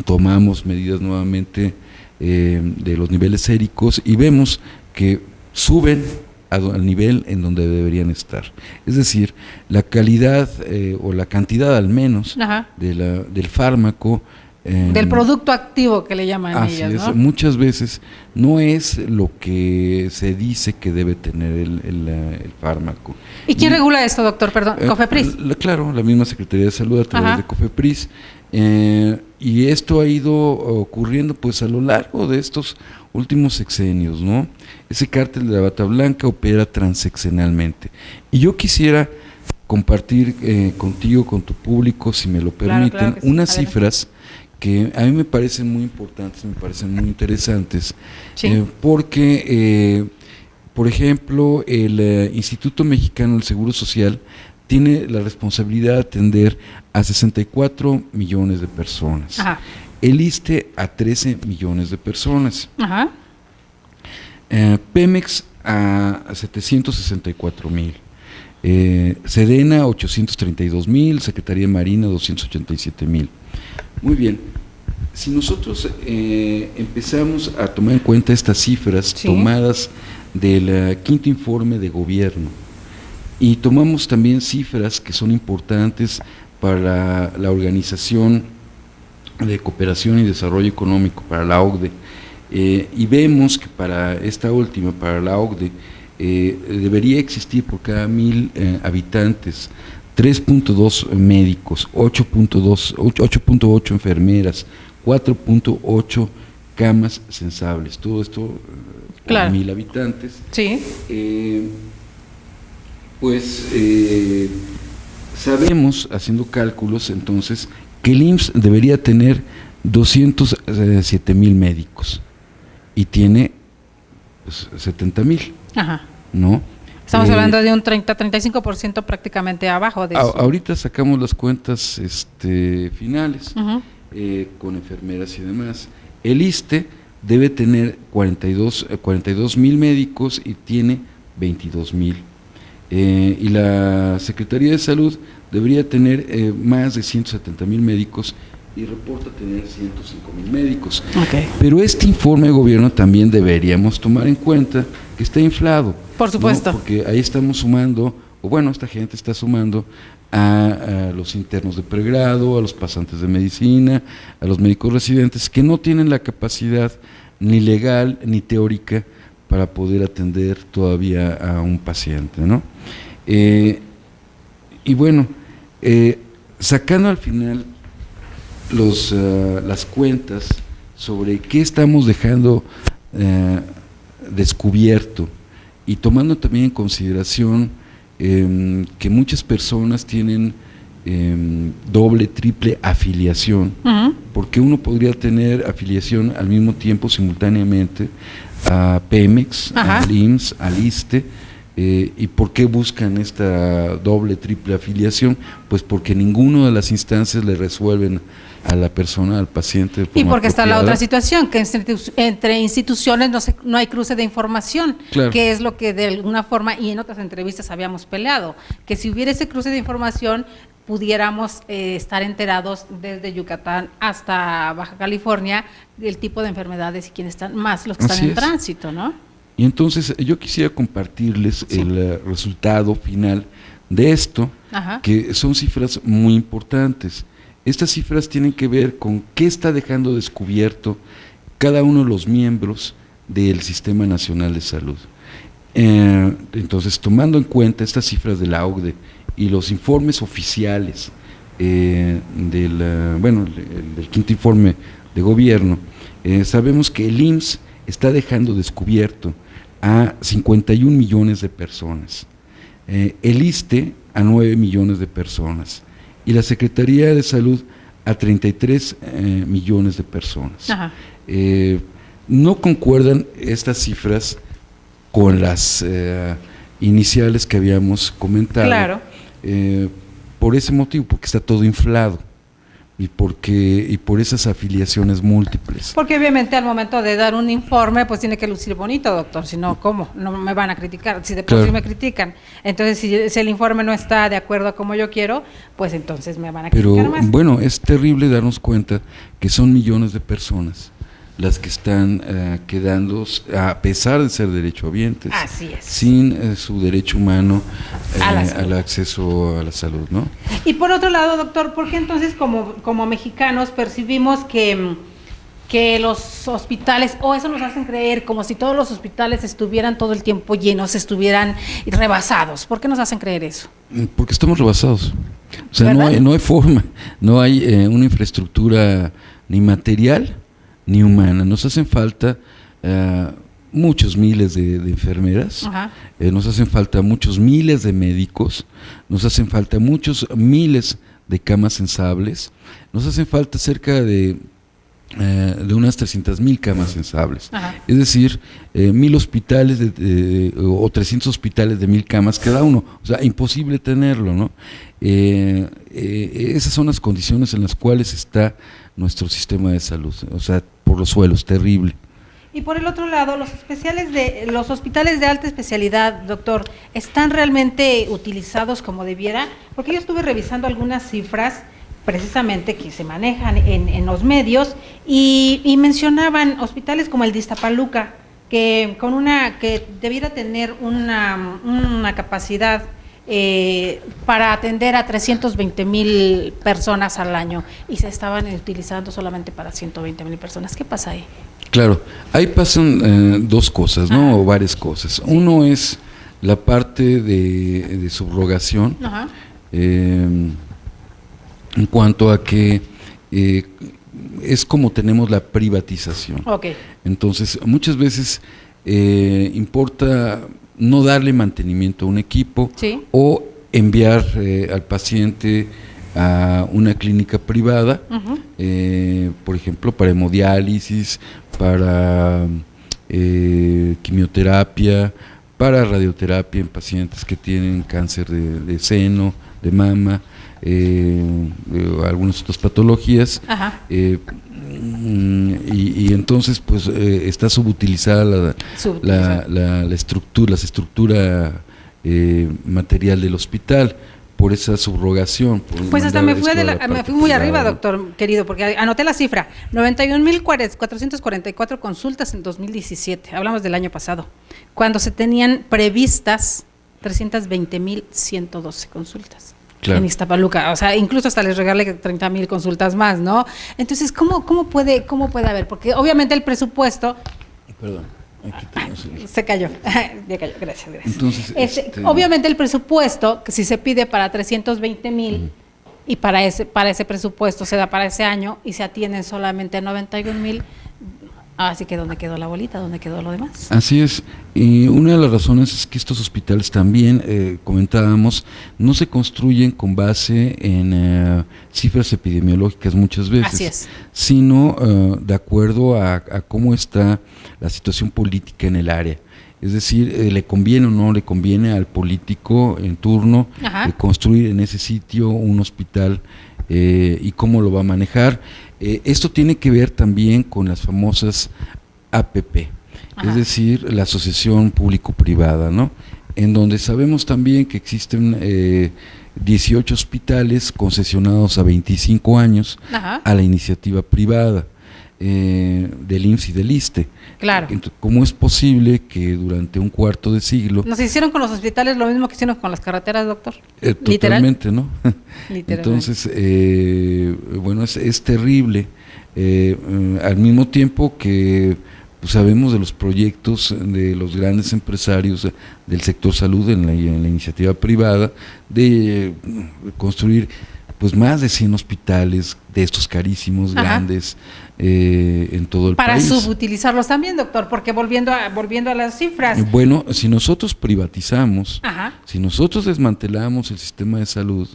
tomamos medidas nuevamente de los niveles séricos y vemos que suben al nivel en donde deberían estar. Es decir, la calidad o la cantidad al menos del fármaco, del producto activo que le llaman así ellos, ¿no? es, muchas veces no es lo que se dice que debe tener el fármaco. ¿Y quién regula esto, doctor? Perdón, ¿COFEPRIS? Claro, la misma Secretaría de Salud a través de COFEPRIS. Y esto ha ido ocurriendo pues a lo largo de estos últimos sexenios, ¿no? Ese cártel de la bata blanca opera transeccionalmente. Y yo quisiera compartir contigo, con tu público, si me lo permiten, claro que sí. unas Adelante. cifras que a mí me parecen muy importantes, me parecen muy interesantes, Sí. porque, por ejemplo, el Instituto Mexicano del Seguro Social tiene la responsabilidad de atender a 64 millones de personas. El ISSSTE a 13 millones de personas. Pemex a 764,000. Sedena 832,000, Secretaría de Marina 287,000. Muy bien, si nosotros empezamos a tomar en cuenta estas cifras tomadas del quinto informe de gobierno y tomamos también cifras que son importantes para la Organización de Cooperación y Desarrollo Económico, para la OCDE, y vemos que para esta última, para la OCDE, debería existir por cada 1,000 habitantes 3.2 médicos, 8.8 enfermeras, 4.8 camas sensables, todo esto por 1,000 habitantes. Sabemos, haciendo cálculos entonces, que el IMSS debería tener 207,000 médicos y tiene pues, 70,000, ¿no? Estamos hablando de un 30-35% prácticamente abajo de eso. Ahorita sacamos las cuentas finales con enfermeras y demás. El ISSSTE debe tener 42,000 médicos y tiene 22,000. Y la Secretaría de Salud debería tener más de 170,000 médicos y reporta tener 105,000 médicos. Pero este informe de gobierno también deberíamos tomar en cuenta que está inflado. Por supuesto. ¿No? Porque ahí estamos sumando, o bueno, esta gente está sumando a los internos de pregrado, a los pasantes de medicina, a los médicos residentes que no tienen la capacidad ni legal ni teórica para poder atender todavía a un paciente, ¿no? Y bueno, sacando al final las cuentas sobre qué estamos dejando descubierto y tomando también en consideración que muchas personas tienen doble, triple afiliación, porque uno podría tener afiliación al mismo tiempo, simultáneamente, a Pemex, al IMSS, al ISSSTE. ¿Y por qué buscan esta doble, triple afiliación? Pues porque ninguna de las instancias le resuelven a la persona, al paciente. Y porque está la otra situación, que entre instituciones no hay cruce de información, que es lo que de alguna forma, y en otras entrevistas habíamos peleado, que si hubiera ese cruce de información, pudiéramos estar enterados desde Yucatán hasta Baja California del tipo de enfermedades y quiénes están más, los que están en tránsito, ¿no? Y entonces yo quisiera compartirles el resultado final de esto, que son cifras muy importantes. Estas cifras tienen que ver con qué está dejando descubierto cada uno de los miembros del Sistema Nacional de Salud. Entonces, tomando en cuenta estas cifras de la OCDE y los informes oficiales del quinto informe de gobierno, sabemos que el IMSS está dejando descubierto a 51 millones de personas, el ISSSTE a 9 millones de personas y la Secretaría de Salud a 33 millones de personas. No concuerdan estas cifras con las iniciales que habíamos comentado. Claro. Por ese motivo, porque está todo inflado y por esas afiliaciones múltiples. Porque obviamente al momento de dar un informe, pues tiene que lucir bonito, doctor, si no, ¿cómo? No me van a criticar, si de por sí me critican. Entonces, si el informe no está de acuerdo a como yo quiero, pues entonces me van a criticar más. Pero bueno, es terrible darnos cuenta que son millones de personas las que están quedando, a pesar de ser derechohabientes, sin su derecho humano al acceso a la salud, ¿no? Y por otro lado, doctor, ¿por qué entonces como mexicanos percibimos que los hospitales, o eso nos hacen creer, como si todos los hospitales estuvieran todo el tiempo llenos, estuvieran rebasados? ¿Por qué nos hacen creer eso? Porque estamos rebasados. O sea, no hay forma, no hay una infraestructura ni material ni humana. Nos hacen falta muchos miles de enfermeras, nos hacen falta muchos miles de médicos, nos hacen falta muchos miles de camas sensables, nos hacen falta cerca de unas 300,000 camas sensables. Es decir, 1,000 hospitales o 300 hospitales de 1,000 camas cada uno. O sea, imposible tenerlo, ¿no? Esas son las condiciones en las cuales está nuestro sistema de salud, o sea, por los suelos, terrible. Y por el otro lado, los hospitales de alta especialidad, doctor, ¿están realmente utilizados como debiera? Porque yo estuve revisando algunas cifras precisamente que se manejan en los medios y mencionaban hospitales como el de Iztapaluca, que debiera tener una capacidad para atender a 320,000 personas al año y se estaban utilizando solamente para 120,000 personas. ¿Qué pasa ahí? Claro, ahí pasan dos cosas, ¿no? O varias cosas. Uno es la parte de subrogación, en cuanto a que es como tenemos la privatización. Entonces, muchas veces importa no darle mantenimiento a un equipo o enviar al paciente a una clínica privada, por ejemplo, para hemodiálisis, para quimioterapia, para radioterapia en pacientes que tienen cáncer de seno, de mama, algunas otras patologías. Y entonces pues está subutilizada la estructura material del hospital por esa subrogación. Pues hasta me fui muy arriba, doctor querido, porque anoté la cifra: 91,444 consultas en 2017, hablamos del año pasado, cuando se tenían previstas 320,112 consultas. En Iztapaluca, o sea, incluso hasta les regalé 30,000 consultas más, ¿no? Entonces, ¿cómo puede haber? Porque obviamente el presupuesto… Perdón, aquí tenemos se cayó, ya cayó, gracias. Entonces, obviamente el presupuesto, que si se pide para 320,000 y para ese presupuesto se da para ese año y se atienden solamente 91,000, así que ¿dónde quedó la bolita? ¿Dónde quedó lo demás? Así es, y una de las razones es que estos hospitales también, comentábamos, no se construyen con base en cifras epidemiológicas muchas veces, sino de acuerdo a cómo está la situación política en el área. Es decir, le conviene o no le conviene al político en turno construir en ese sitio un hospital y cómo lo va a manejar. Esto tiene que ver también con las famosas APP, es decir, la asociación público-privada, ¿no? En donde sabemos también que existen 18 hospitales concesionados a 25 años a la iniciativa privada del IMSS y del ISSSTE. Claro. Entonces, ¿cómo es posible que durante un cuarto de siglo… Nos hicieron con los hospitales lo mismo que hicieron con las carreteras, doctor? Totalmente, ¿no? Literalmente. Entonces, bueno, es terrible al mismo tiempo que pues, sabemos de los proyectos de los grandes empresarios del sector salud en la iniciativa privada de construir pues más de 100 hospitales de estos carísimos, grandes, en todo el país. Para subutilizarlos también, doctor, porque volviendo a las cifras. Bueno, si nosotros privatizamos, si nosotros desmantelamos el sistema de salud,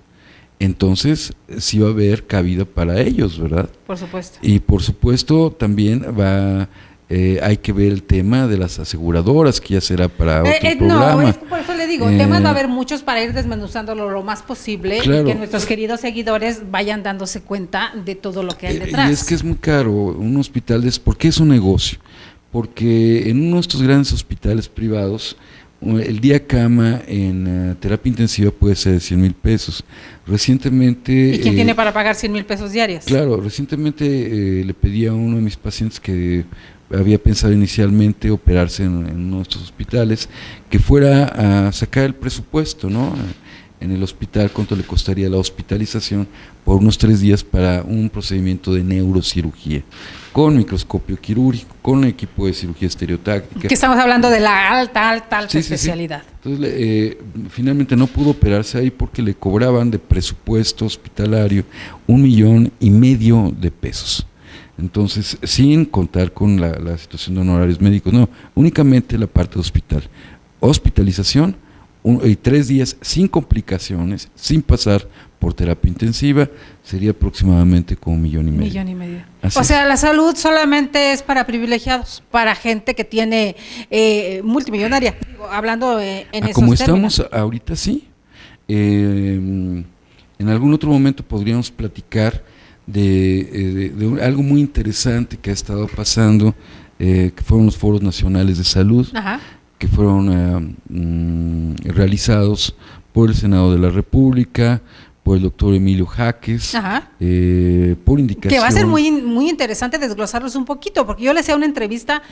entonces sí va a haber cabida para ellos, ¿verdad? Por supuesto. Y por supuesto también hay que ver el tema de las aseguradoras, que ya será para otro programa. No, es que por eso le digo, temas va a haber muchos para ir desmenuzándolo lo más posible, claro, y que nuestros queridos seguidores vayan dándose cuenta de todo lo que hay detrás. Y es que es muy caro un hospital, ¿por qué es un negocio? Porque en uno de estos grandes hospitales privados, el día cama en terapia intensiva puede ser de 100 mil pesos. Recientemente... ¿Y quién tiene para pagar 100 mil pesos diarios? Claro, recientemente le pedí a uno de mis pacientes que había pensado inicialmente operarse en uno de estos hospitales, que fuera a sacar el presupuesto, ¿no? En el hospital, cuánto le costaría la hospitalización por unos 3 días para un procedimiento de neurocirugía, con microscopio quirúrgico, con equipo de cirugía estereotáctica. Que estamos hablando de la alta especialidad. Sí. Entonces, finalmente no pudo operarse ahí porque le cobraban de presupuesto hospitalario 1,5 millones de pesos. Entonces, sin contar con la situación de honorarios médicos, no, únicamente la parte de hospital. Hospitalización, y 3 días sin complicaciones, sin pasar por terapia intensiva, sería aproximadamente como 1,5 millones. O sea, la salud solamente es para privilegiados, para gente que tiene multimillonaria, hablando en esos como términos. Estamos ahorita, sí. En algún otro momento podríamos platicar de algo muy interesante que ha estado pasando, que fueron los foros nacionales de salud, que fueron realizados por el Senado de la República, por el doctor Emilio Jaques, por indicación. Que va a ser muy interesante desglosarlos un poquito, porque yo le hacía una entrevista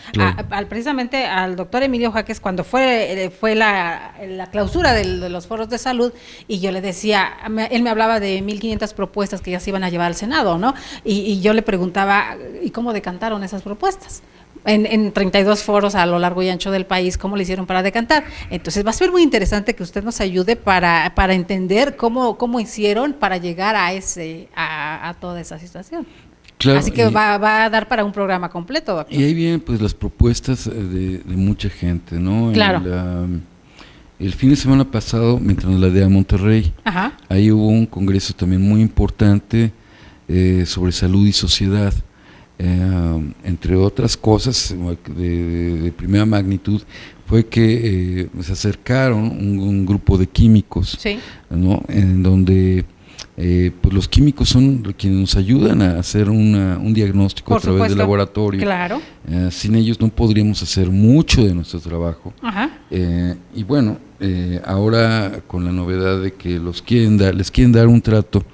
precisamente al doctor Emilio Jaques cuando fue la clausura de los foros de salud, y yo le decía, él me hablaba de 1,500 propuestas que ya se iban a llevar al Senado, ¿no? Y yo le preguntaba, ¿y cómo decantaron esas propuestas? En 32 foros a lo largo y ancho del país, ¿cómo le hicieron para decantar? Entonces va a ser muy interesante que usted nos ayude para entender cómo hicieron para llegar a toda esa situación. Claro, así que va a dar para un programa completo, doctor. Y ahí vienen pues las propuestas de mucha gente, ¿no? Claro. El fin de semana pasado, mientras la de Monterrey, ahí hubo un congreso también muy importante sobre salud y sociedad. Entre otras cosas de primera magnitud, fue que se acercaron un grupo de químicos, ¿no? En donde pues los químicos son quienes nos ayudan a hacer un diagnóstico a través del laboratorio. Claro. Sin ellos no podríamos hacer mucho de nuestro trabajo. Y bueno, ahora con la novedad de que les quieren dar un trato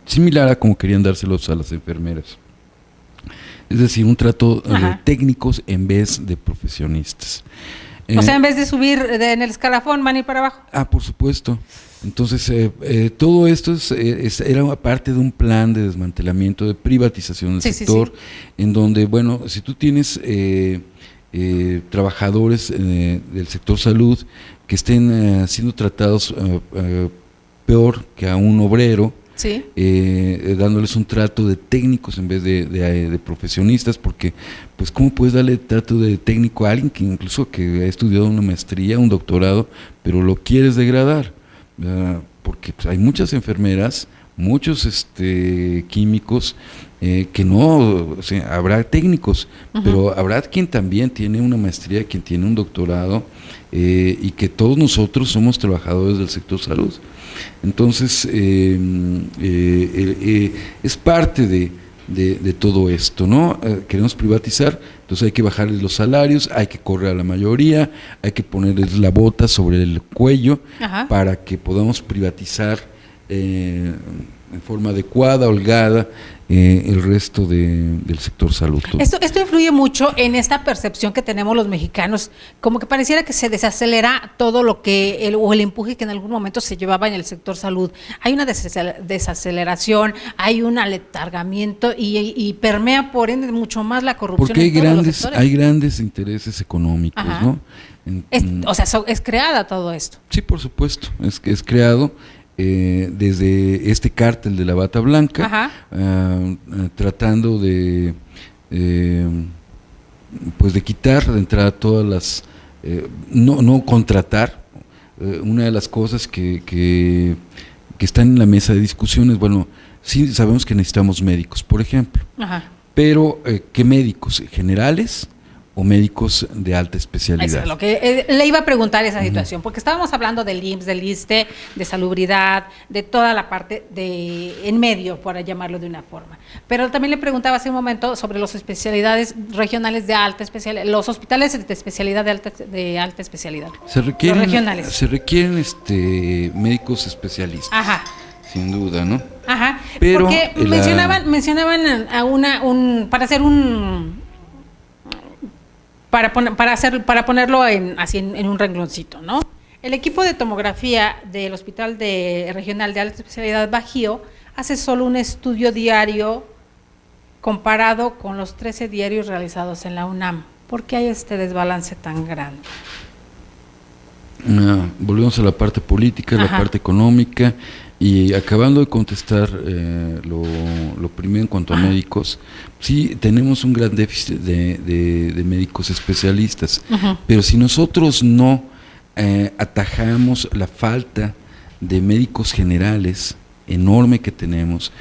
similar a como querían dárselos a las enfermeras. Es decir, un trato de técnicos en vez de profesionistas. O sea, en vez de subir en el escalafón, van a ir para abajo. Por supuesto. Entonces, todo esto era parte de un plan de desmantelamiento, de privatización del sector, en donde, bueno, si tú tienes trabajadores del sector salud que estén siendo tratados peor que a un obrero, dándoles un trato de técnicos en vez de profesionistas, porque pues cómo puedes darle trato de técnico a alguien que incluso que ha estudiado una maestría, un doctorado, pero lo quieres degradar, porque pues, hay muchas enfermeras, muchos químicos que no, o sea, habrá técnicos, pero habrá quien también tiene una maestría, quien tiene un doctorado, y que todos nosotros somos trabajadores del sector salud. Entonces, es parte de todo esto, ¿no? Queremos privatizar, entonces hay que bajarles los salarios, hay que correr a la mayoría, hay que ponerles la bota sobre el cuello para que podamos privatizar en forma adecuada, holgada, el resto del sector salud. Esto influye mucho en esta percepción que tenemos los mexicanos, como que pareciera que se desacelera todo lo que, el empuje que en algún momento se llevaba en el sector salud. Hay una desaceleración, hay un aletargamiento y permea por ende mucho más la corrupción. Porque hay grandes intereses económicos, ¿no? Es creada todo esto. Sí, por supuesto, es creado. Desde este cártel de la bata blanca, tratando de pues de quitar de entrada todas las no contratar. Una de las cosas que están en la mesa de discusiones, bueno, sí sabemos que necesitamos médicos, por ejemplo, pero ¿qué médicos? ¿Generales o médicos de alta especialidad? Eso es lo que le iba a preguntar esa situación, porque estábamos hablando del IMSS, del ISSSTE, de salubridad, de toda la parte de en medio, por llamarlo de una forma. Pero también le preguntaba hace un momento sobre las especialidades regionales de alta especialidad, los hospitales de especialidad de alta especialidad. Se requieren, los regionales. Se requieren médicos especialistas. Sin duda, ¿no? Pero porque mencionaban a para hacer para ponerlo en un rengloncito, ¿no? El equipo de tomografía del Hospital Regional de Alta Especialidad Bajío hace solo un estudio diario comparado con los 13 diarios realizados en la UNAM. ¿Por qué hay este desbalance tan grande? Volvemos a la parte política, la parte económica, y acabando de contestar lo primero en cuanto a médicos, sí tenemos un gran déficit de médicos especialistas, pero si nosotros no atajamos la falta de médicos generales enorme que tenemos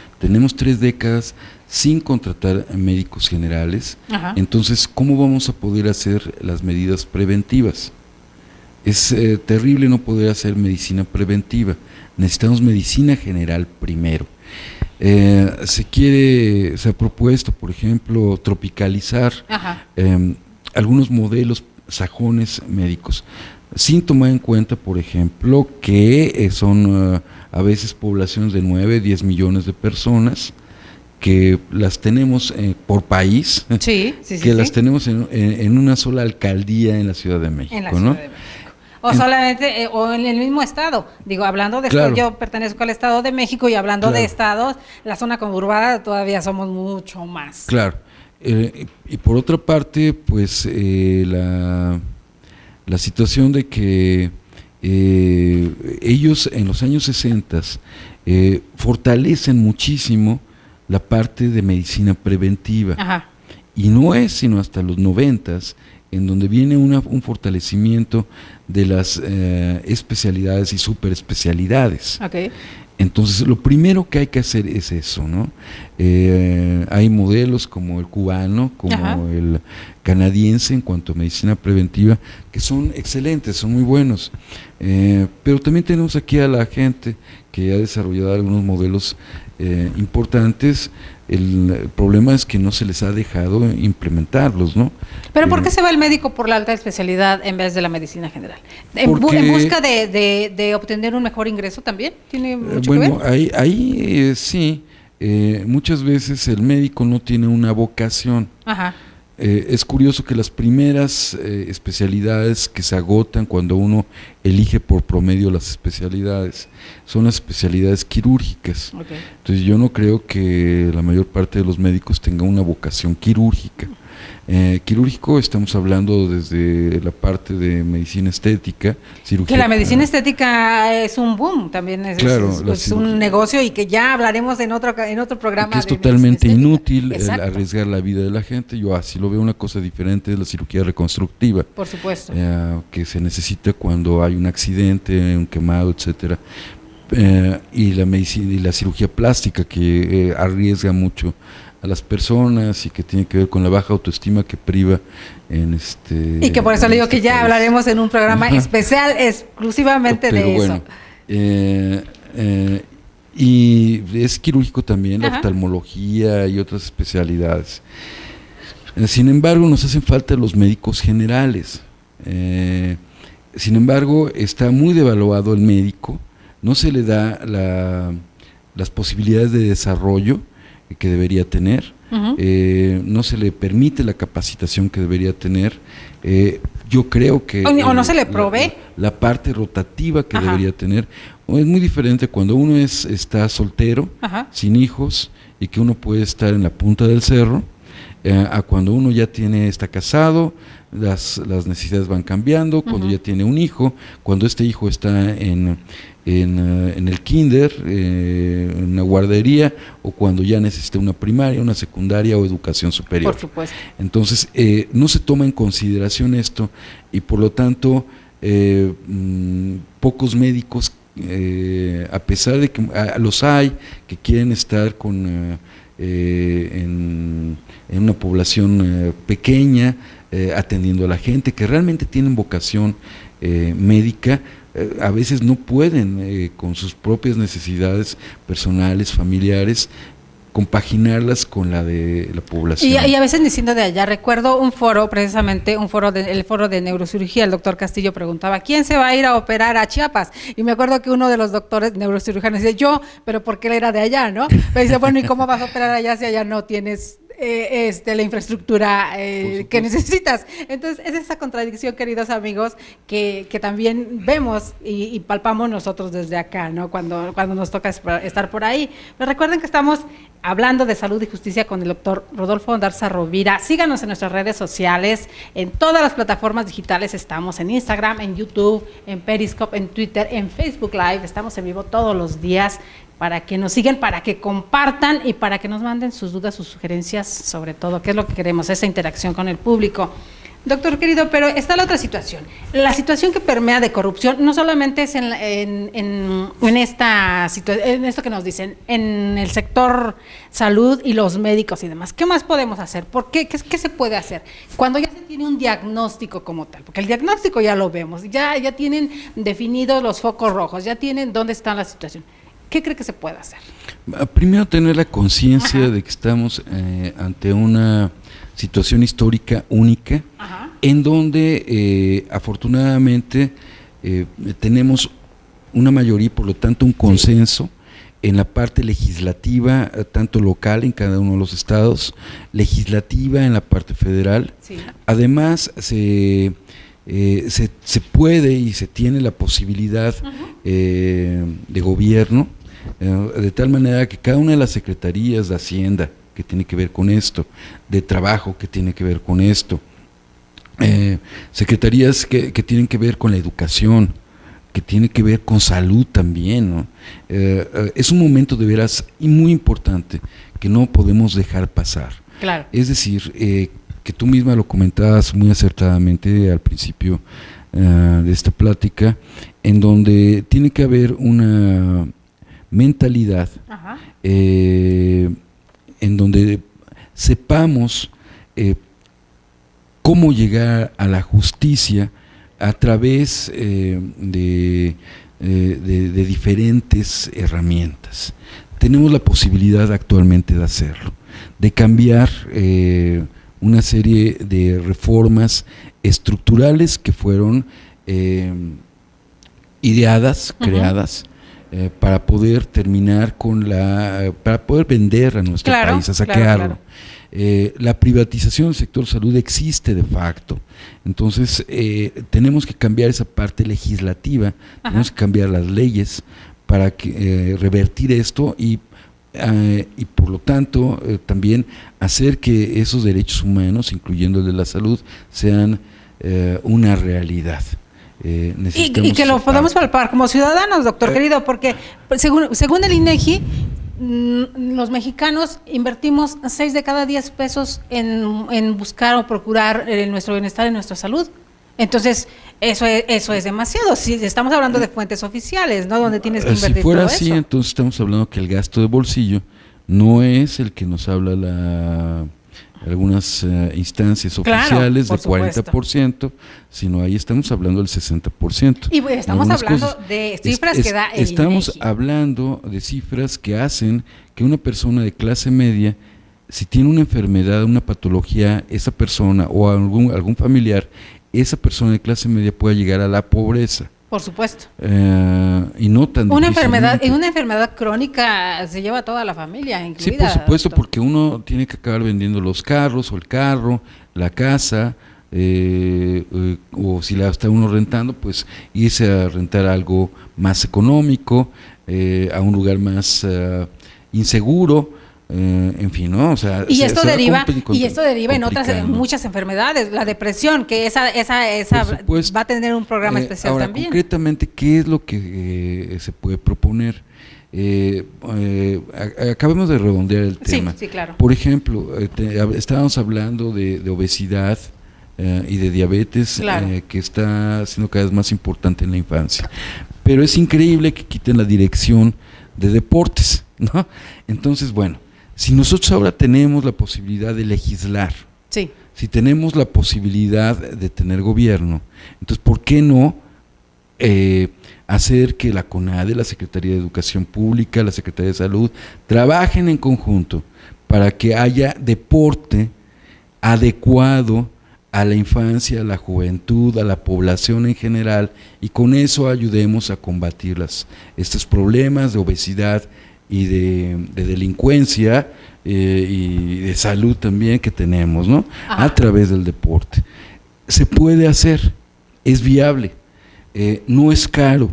3 décadas sin contratar médicos generales, entonces ¿cómo vamos a poder hacer las medidas preventivas? Es terrible no poder hacer medicina preventiva. Necesitamos medicina general primero. Se ha propuesto, por ejemplo, tropicalizar algunos modelos sajones médicos, sin tomar en cuenta, por ejemplo, que son a veces poblaciones de 9, 10 millones de personas, que las tenemos por país, las tenemos en una sola alcaldía en la Ciudad de México, ¿no? O solamente, o en el mismo estado. Digo, hablando de esto, yo pertenezco al Estado de México, y hablando de estados, la zona conurbada todavía somos mucho más. Claro. Y por otra parte, pues la situación de que ellos en los años 60 fortalecen muchísimo la parte de medicina preventiva. Y no es sino hasta los 90 en donde viene un fortalecimiento de las especialidades y superespecialidades. Entonces, lo primero que hay que hacer es eso, ¿no? Hay modelos como el cubano, como el canadiense en cuanto a medicina preventiva, que son excelentes, son muy buenos. Pero también tenemos aquí a la gente que ha desarrollado algunos modelos importantes. El problema es que no se les ha dejado implementarlos, ¿no? ¿Pero por qué se va el médico por la alta especialidad en vez de la medicina general? ¿En busca de obtener un mejor ingreso también? ¿Tiene mucho que ver? Bueno, ahí sí. Muchas veces el médico no tiene una vocación. Es curioso que las primeras especialidades que se agotan cuando uno elige por promedio las especialidades son las especialidades quirúrgicas. Entonces yo no creo que la mayor parte de los médicos tenga una vocación quirúrgica. Quirúrgico estamos hablando desde la parte de medicina estética, cirugía. Que la medicina estética es un boom, también es un negocio, y que ya hablaremos en otro programa. Que es totalmente inútil arriesgar la vida de la gente. Yo así lo veo. Una cosa diferente es la cirugía reconstructiva. Por supuesto. Que se necesita cuando hay un accidente, un quemado, etcétera. Y la medicina y la cirugía plástica, que arriesga mucho a las personas y que tiene que ver con la baja autoestima que priva en y que por eso le digo que ya hablaremos en un programa especial exclusivamente de eso. Y es quirúrgico también, la oftalmología y otras especialidades. Sin embargo, nos hacen falta los médicos generales. Sin embargo, está muy devaluado el médico. no se le da las posibilidades de desarrollo que debería tener, no se le permite la capacitación que debería tener. Yo creo que o no se le provee la parte rotativa que debería tener. Es muy diferente cuando uno está soltero, sin hijos, y que uno puede estar en la punta del cerro, a cuando uno ya está casado, las necesidades van cambiando, cuando ya tiene un hijo, cuando este hijo está en el kinder, en una guardería, o cuando ya necesita una primaria, una secundaria o educación superior. Por supuesto. Entonces, no se toma en consideración esto, y por lo tanto, pocos médicos, a pesar de que los hay que quieren estar en una población pequeña, atendiendo a la gente, que realmente tienen vocación médica, a veces no pueden, con sus propias necesidades personales, familiares, compaginarlas con la de la población. Y a veces ni siendo de allá. Recuerdo un foro, precisamente, el foro de neurocirugía. El doctor Castillo preguntaba, ¿quién se va a ir a operar a Chiapas? Y me acuerdo que uno de los doctores neurocirujanos dice, yo, pero porque él era de allá, ¿no? Me dice, bueno, ¿y cómo vas a operar allá si allá no tienes la infraestructura que necesitas? Entonces es esa contradicción, queridos amigos, que también vemos y palpamos nosotros desde acá, ¿no? Cuando nos toca estar por ahí. Pero recuerden que estamos hablando de salud y justicia con el doctor Rodolfo Ondarza Rovira. Síganos en nuestras redes sociales, en todas las plataformas digitales estamos, en Instagram, en YouTube, en Periscope, en Twitter, en Facebook Live, estamos en vivo todos los días, para que nos sigan, para que compartan y para que nos manden sus dudas, sus sugerencias, sobre todo, que es lo que queremos, esa interacción con el público. Doctor querido, pero está la otra situación, la situación que permea de corrupción, no solamente es en esto que nos dicen, en el sector salud y los médicos y demás. ¿Qué más podemos hacer? ¿Por qué? ¿Qué se puede hacer? Cuando ya se tiene un diagnóstico como tal, porque el diagnóstico ya lo vemos, ya tienen definidos los focos rojos, ya tienen dónde está la situación. ¿Qué cree que se puede hacer? Primero, tener la conciencia de que estamos ante una situación histórica única, en donde afortunadamente tenemos una mayoría y por lo tanto un consenso en la parte legislativa, tanto local en cada uno de los estados, legislativa en la parte federal. Sí. Además, se puede y se tiene la posibilidad de gobierno, de tal manera que cada una de las secretarías de Hacienda, que tiene que ver con esto, de Trabajo, que tiene que ver con esto, secretarías que tienen que ver con la educación, que tiene que ver con salud también, ¿no? Es un momento de veras y muy importante que no podemos dejar pasar. Claro. Es decir, que tú misma lo comentabas muy acertadamente al principio de esta plática, en donde tiene que haber una mentalidad en donde sepamos cómo llegar a la justicia a través de diferentes herramientas. Tenemos la posibilidad actualmente de hacerlo, de cambiar una serie de reformas estructurales que fueron ideadas, creadas, para poder terminar para poder vender a nuestro país, a saquearlo. La privatización del sector salud existe de facto, entonces tenemos que cambiar esa parte legislativa, tenemos que cambiar las leyes para revertir esto y por lo tanto también hacer que esos derechos humanos, incluyendo el de la salud, sean una realidad. Y que lo podamos palpar como ciudadanos, doctor querido, porque según el INEGI, los mexicanos invertimos 6 de cada 10 pesos en buscar o procurar nuestro bienestar y nuestra salud. Entonces, eso es demasiado. Si estamos hablando de fuentes oficiales, ¿no? Donde tienes que invertir. Si fuera todo así, eso. Entonces estamos hablando que el gasto de bolsillo no es el que nos habla algunas instancias oficiales de 40%, sino ahí estamos hablando del 60%. Y estamos hablando de cifras que da el Estamos INEGI. hablando de cifras que hacen que una persona de clase media, si tiene una enfermedad, una patología, esa persona o algún familiar, esa persona de clase media pueda llegar a la pobreza. Por supuesto. Y no tan una enfermedad crónica se lleva a toda la familia, incluida. Sí, por supuesto, doctor. porque uno tiene que acabar vendiendo los carros o el carro, la casa, o si la está uno rentando, pues irse a rentar algo más económico, a un lugar más inseguro. En fin, ¿no? O sea, y esto deriva en otras muchas enfermedades, la depresión, que esa va a tener un programa especial ahora, también. Concretamente, ¿qué es lo que se puede proponer? Acabemos de redondear el tema. Sí, claro. Por ejemplo, estábamos hablando de obesidad y de diabetes, claro. Que está siendo cada vez más importante en la infancia. Pero es increíble que quiten la dirección de deportes, ¿no? Entonces, bueno, si nosotros ahora tenemos la posibilidad de legislar, sí. Si tenemos la posibilidad de tener gobierno, entonces ¿por qué no hacer que la CONADE, la Secretaría de Educación Pública, la Secretaría de Salud, trabajen en conjunto para que haya deporte adecuado a la infancia, a la juventud, a la población en general, y con eso ayudemos a combatir estos problemas de obesidad y de delincuencia y de salud también que tenemos, ¿no? Ajá. A través del deporte. Se puede hacer, es viable, no es caro.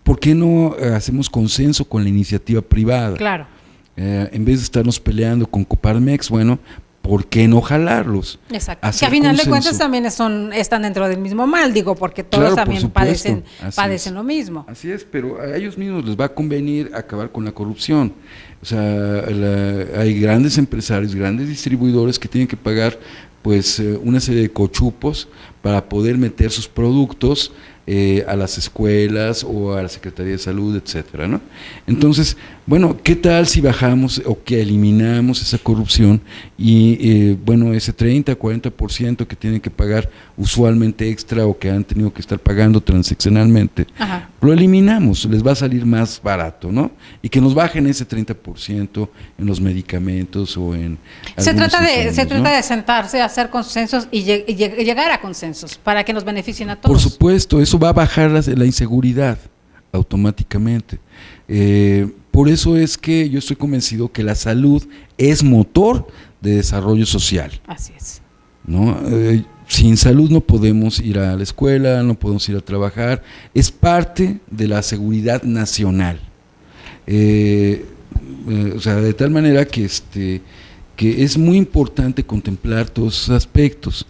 ¿Por qué no hacemos consenso con la iniciativa privada? Claro. En vez de estarnos peleando con Coparmex, bueno, ¿por qué no jalarlos? Exacto. Que a final de cuentas también están dentro del mismo mal, digo, porque todos claro, también padecen lo mismo. Así es, pero a ellos mismos les va a convenir acabar con la corrupción. O sea, hay grandes empresarios, grandes distribuidores que tienen que pagar pues una serie de cochupos para poder meter sus productos a las escuelas o a la Secretaría de Salud, etcétera, ¿no? Entonces, bueno, ¿qué tal si bajamos o que eliminamos esa corrupción y, bueno, ese 30, 40% que tienen que pagar usualmente extra o que han tenido que estar pagando transaccionalmente, Ajá. Lo eliminamos, les va a salir más barato, ¿no? Y que nos bajen ese 30% en los medicamentos o en se trata ¿no? de sentarse, hacer consensos y llegar a consensos para que nos beneficien a todos. Por supuesto, eso va a bajar la inseguridad automáticamente. Por eso es que yo estoy convencido que la salud es motor de desarrollo social. Así es. ¿No? Sin salud no podemos ir a la escuela, no podemos ir a trabajar, es parte de la seguridad nacional. O sea, de tal manera que es muy importante contemplar todos esos aspectos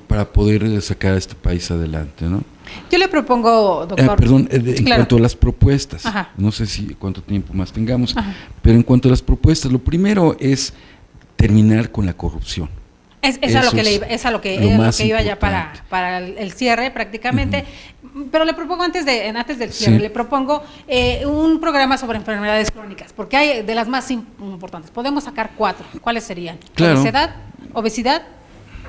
para poder sacar a este país adelante, ¿no? Yo le propongo, doctor. En cuanto a las propuestas, no sé cuánto tiempo más tengamos, pero en cuanto a las propuestas, lo primero es terminar con la corrupción. Es a lo que iba ya para el cierre prácticamente, pero le propongo antes del cierre, le propongo un programa sobre enfermedades crónicas, porque hay de las más importantes. Podemos sacar 4. ¿Cuáles serían? Claro. Obesidad,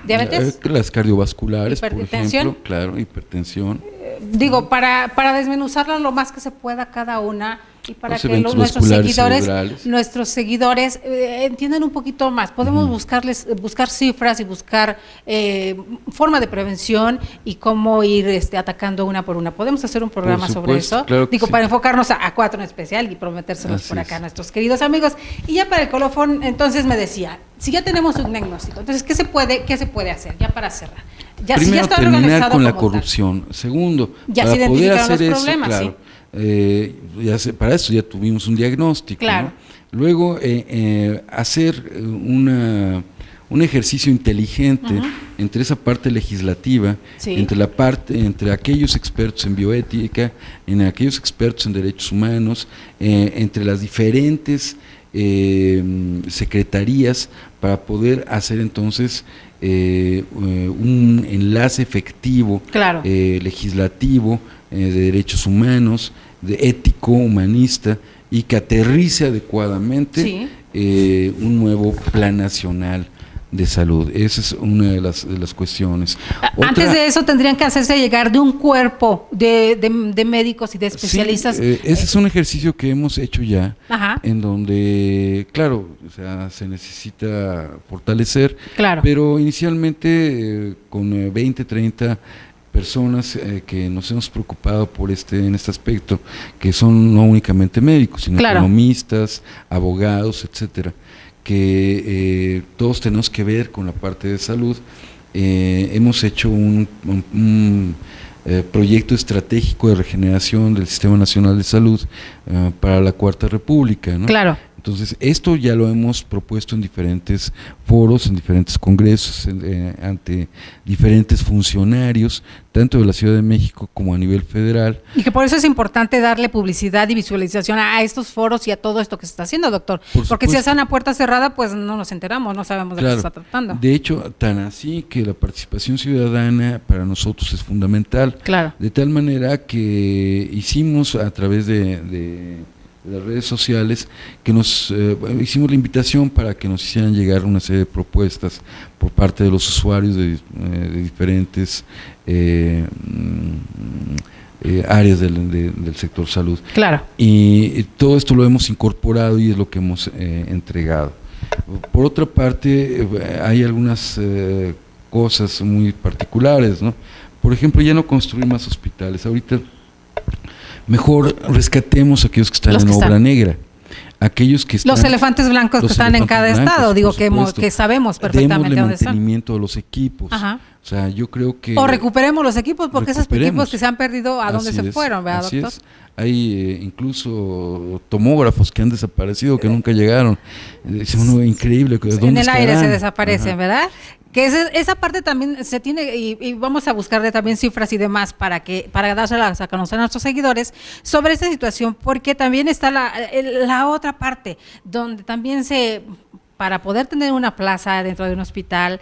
diabetes, las cardiovasculares, hipertensión, por ejemplo, claro, hipertensión. Digo, para desmenuzarla lo más que se pueda cada una y para que nuestros seguidores entiendan un poquito más. Podemos buscar cifras y buscar forma de prevención y cómo ir atacando una por una. Podemos hacer un programa sobre eso. Claro, digo, para enfocarnos a 4 en especial y prometérselos por acá a nuestros queridos amigos. Y ya para el colofón, entonces me decía, si ya tenemos un diagnóstico, entonces ¿qué se puede hacer? Ya para cerrar. Primero, si ya está terminar con la corrupción. Segundo, ya para se poder hacer los eso, problemas, claro, para eso ya tuvimos un diagnóstico. Claro. ¿No? Luego, hacer un ejercicio inteligente entre esa parte legislativa, entre aquellos expertos en bioética, en aquellos expertos en derechos humanos, entre las diferentes secretarías, para poder hacer entonces un enlace efectivo, legislativo, de derechos humanos, de ético, humanista, y que aterrice adecuadamente un nuevo plan nacional de salud. Esa es una de las cuestiones. Antes de eso tendrían que hacerse llegar de un cuerpo de médicos y de especialistas. Ese es un ejercicio que hemos hecho ya, en donde, claro, o sea, se necesita fortalecer, pero inicialmente con 20, 30 personas que nos hemos preocupado por en este aspecto, que son no únicamente médicos, sino economistas, abogados, etcétera, que todos tenemos que ver con la parte de salud. Hemos hecho un proyecto estratégico de regeneración del Sistema Nacional de Salud para la Cuarta República, ¿no? Claro. Entonces, esto ya lo hemos propuesto en diferentes foros, en diferentes congresos, ante diferentes funcionarios, tanto de la Ciudad de México como a nivel federal. Y que por eso es importante darle publicidad y visualización a estos foros y a todo esto que se está haciendo, doctor. Porque si están a puerta cerrada, pues no nos enteramos, no sabemos de qué se está tratando. De hecho, tan así que la participación ciudadana para nosotros es fundamental. Claro. De tal manera que hicimos a través de las redes sociales, que hicimos la invitación para que nos hicieran llegar una serie de propuestas por parte de los usuarios de diferentes áreas del sector salud. Claro. Y todo esto lo hemos incorporado y es lo que hemos entregado. Por otra parte, hay algunas cosas muy particulares, ¿no? Por ejemplo, ya no construir más hospitales. Ahorita mejor rescatemos a aquellos que están en obra negra, aquellos que están, los elefantes blancos que están en cada estado, digo que sabemos perfectamente dónde están. Mantenimiento de los equipos. Ajá. O sea, yo creo que o recuperemos los equipos, porque esos equipos que se han perdido, ¿a dónde se fueron, verdad, doctor? Así es. Hay incluso tomógrafos que han desaparecido, que nunca llegaron. Es increíble. En el aire se desaparecen, ¿verdad? Que esa parte también se tiene, y vamos a buscarle también cifras y demás para dárselas a conocer a nuestros seguidores sobre esta situación, porque también está la otra parte, donde también para poder tener una plaza dentro de un hospital,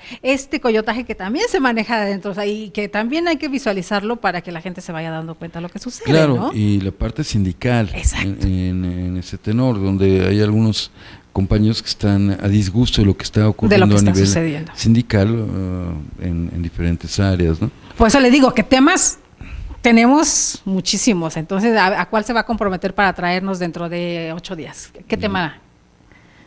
coyotaje que también se maneja adentro, o sea, y que también hay que visualizarlo para que la gente se vaya dando cuenta de lo que sucede. Claro, ¿no? Y la parte sindical en ese tenor, donde hay algunos compañeros que están a disgusto de lo que está ocurriendo a nivel sindical en diferentes áreas, ¿no? Por eso le digo que temas tenemos muchísimos, entonces ¿a cuál se va a comprometer para traernos dentro de 8 días? ¿Qué tema?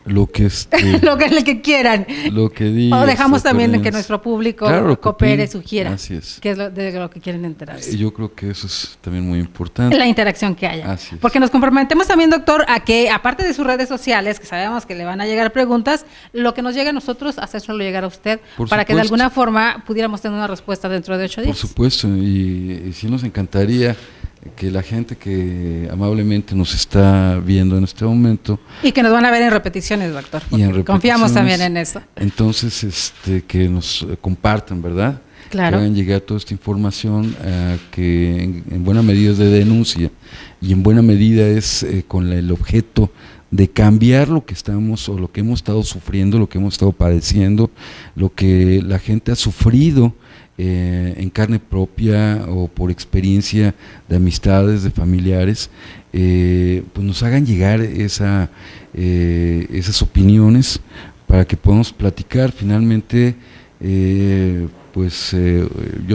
Lo que el que quieran. Lo que digas, o dejamos también que nuestro público coopere, sugiera. Así es. Que es de lo que quieren enterarse. Yo creo que eso es también muy importante. La interacción que haya. Así es. Porque nos comprometemos también, doctor, a que aparte de sus redes sociales, que sabemos que le van a llegar preguntas, lo que nos llegue a nosotros, hacérselo llegar a usted, para que de alguna forma pudiéramos tener una respuesta dentro de 8 días. Por supuesto, y sí nos encantaría que la gente que amablemente nos está viendo en este momento, y que nos van a ver en repeticiones, doctor, confiamos también en eso. Entonces, que nos compartan, ¿verdad? Claro. Que hagan llegar toda esta información, que en buena medida es de denuncia y en buena medida es con el objeto de cambiar lo que estamos o lo que hemos estado sufriendo, lo que hemos estado padeciendo, lo que la gente ha sufrido en carne propia o por experiencia de amistades, de familiares, pues nos hagan llegar esas opiniones para que podamos platicar. Finalmente, yo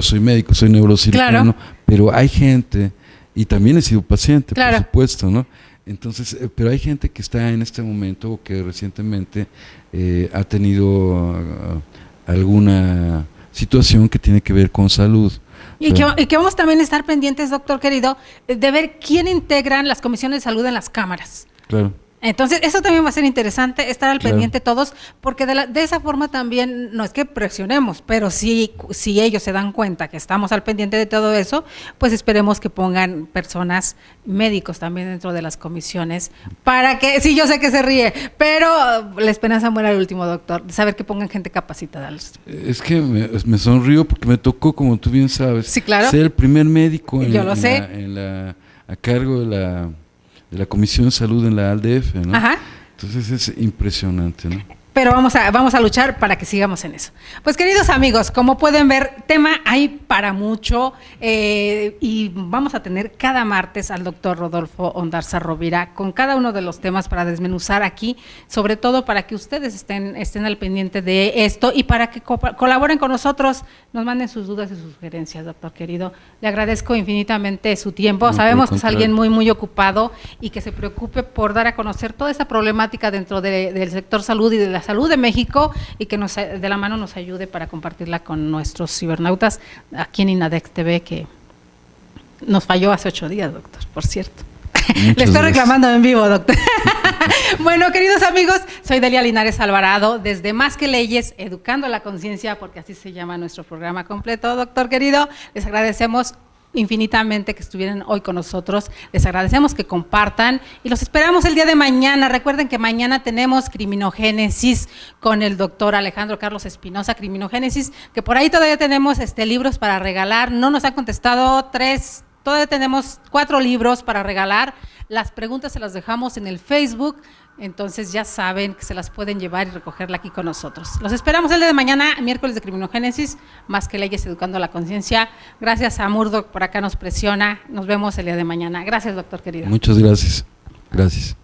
soy médico, soy neurocirujano, pero hay gente, y también he sido paciente, por supuesto, ¿no? Entonces, pero hay gente que está en este momento o que recientemente ha tenido alguna situación que tiene que ver con salud. Y que vamos también a estar pendientes, doctor querido, de ver quién integran las comisiones de salud en las cámaras. Claro. Entonces, eso también va a ser interesante, estar al pendiente todos, porque de esa forma también, no es que presionemos, pero si ellos se dan cuenta que estamos al pendiente de todo eso, pues esperemos que pongan personas, médicos también dentro de las comisiones, para que, sí, yo sé que se ríe, pero la esperanza muere al último, doctor, de saber que pongan gente capacitada. Es que me sonrío porque me tocó, como tú bien sabes, sí, claro, ser el primer médico a cargo de la Comisión de Salud en la ALDF, ¿no? Ajá. Entonces es impresionante, ¿no? Pero vamos a luchar para que sigamos en eso. Pues, queridos amigos, como pueden ver, tema hay para mucho, y vamos a tener cada martes al doctor Rodolfo Ondarza Rovira con cada uno de los temas para desmenuzar aquí, sobre todo para que ustedes estén al pendiente de esto y para que colaboren con nosotros, nos manden sus dudas y sus sugerencias, doctor querido. Le agradezco infinitamente su tiempo. Sabemos que es alguien muy, muy ocupado y que se preocupe por dar a conocer toda esa problemática dentro del sector salud y de la salud de México y que de la mano nos ayude para compartirla con nuestros cibernautas aquí en INADEX TV, que nos falló hace 8 días, doctor, por cierto. Le estoy reclamando en vivo, doctor. Bueno, queridos amigos, soy Delia Linares Alvarado, desde Más que Leyes, Educando la Conciencia, porque así se llama nuestro programa completo. Doctor querido, les agradecemos infinitamente que estuvieran hoy con nosotros, les agradecemos que compartan y los esperamos el día de mañana. Recuerden que mañana tenemos Criminogénesis con el doctor Alejandro Carlos Espinosa, Criminogénesis, que por ahí todavía tenemos libros para regalar, no nos han contestado 3, todavía tenemos 4 libros para regalar. Las preguntas se las dejamos en el Facebook, entonces ya saben que se las pueden llevar y recogerla aquí con nosotros. Los esperamos el día de mañana, miércoles de Criminogénesis, Más que Leyes, Educando la Conciencia. Gracias a Murdoch, por acá nos presiona. Nos vemos el día de mañana. Gracias, doctor querido. Muchas gracias. Gracias.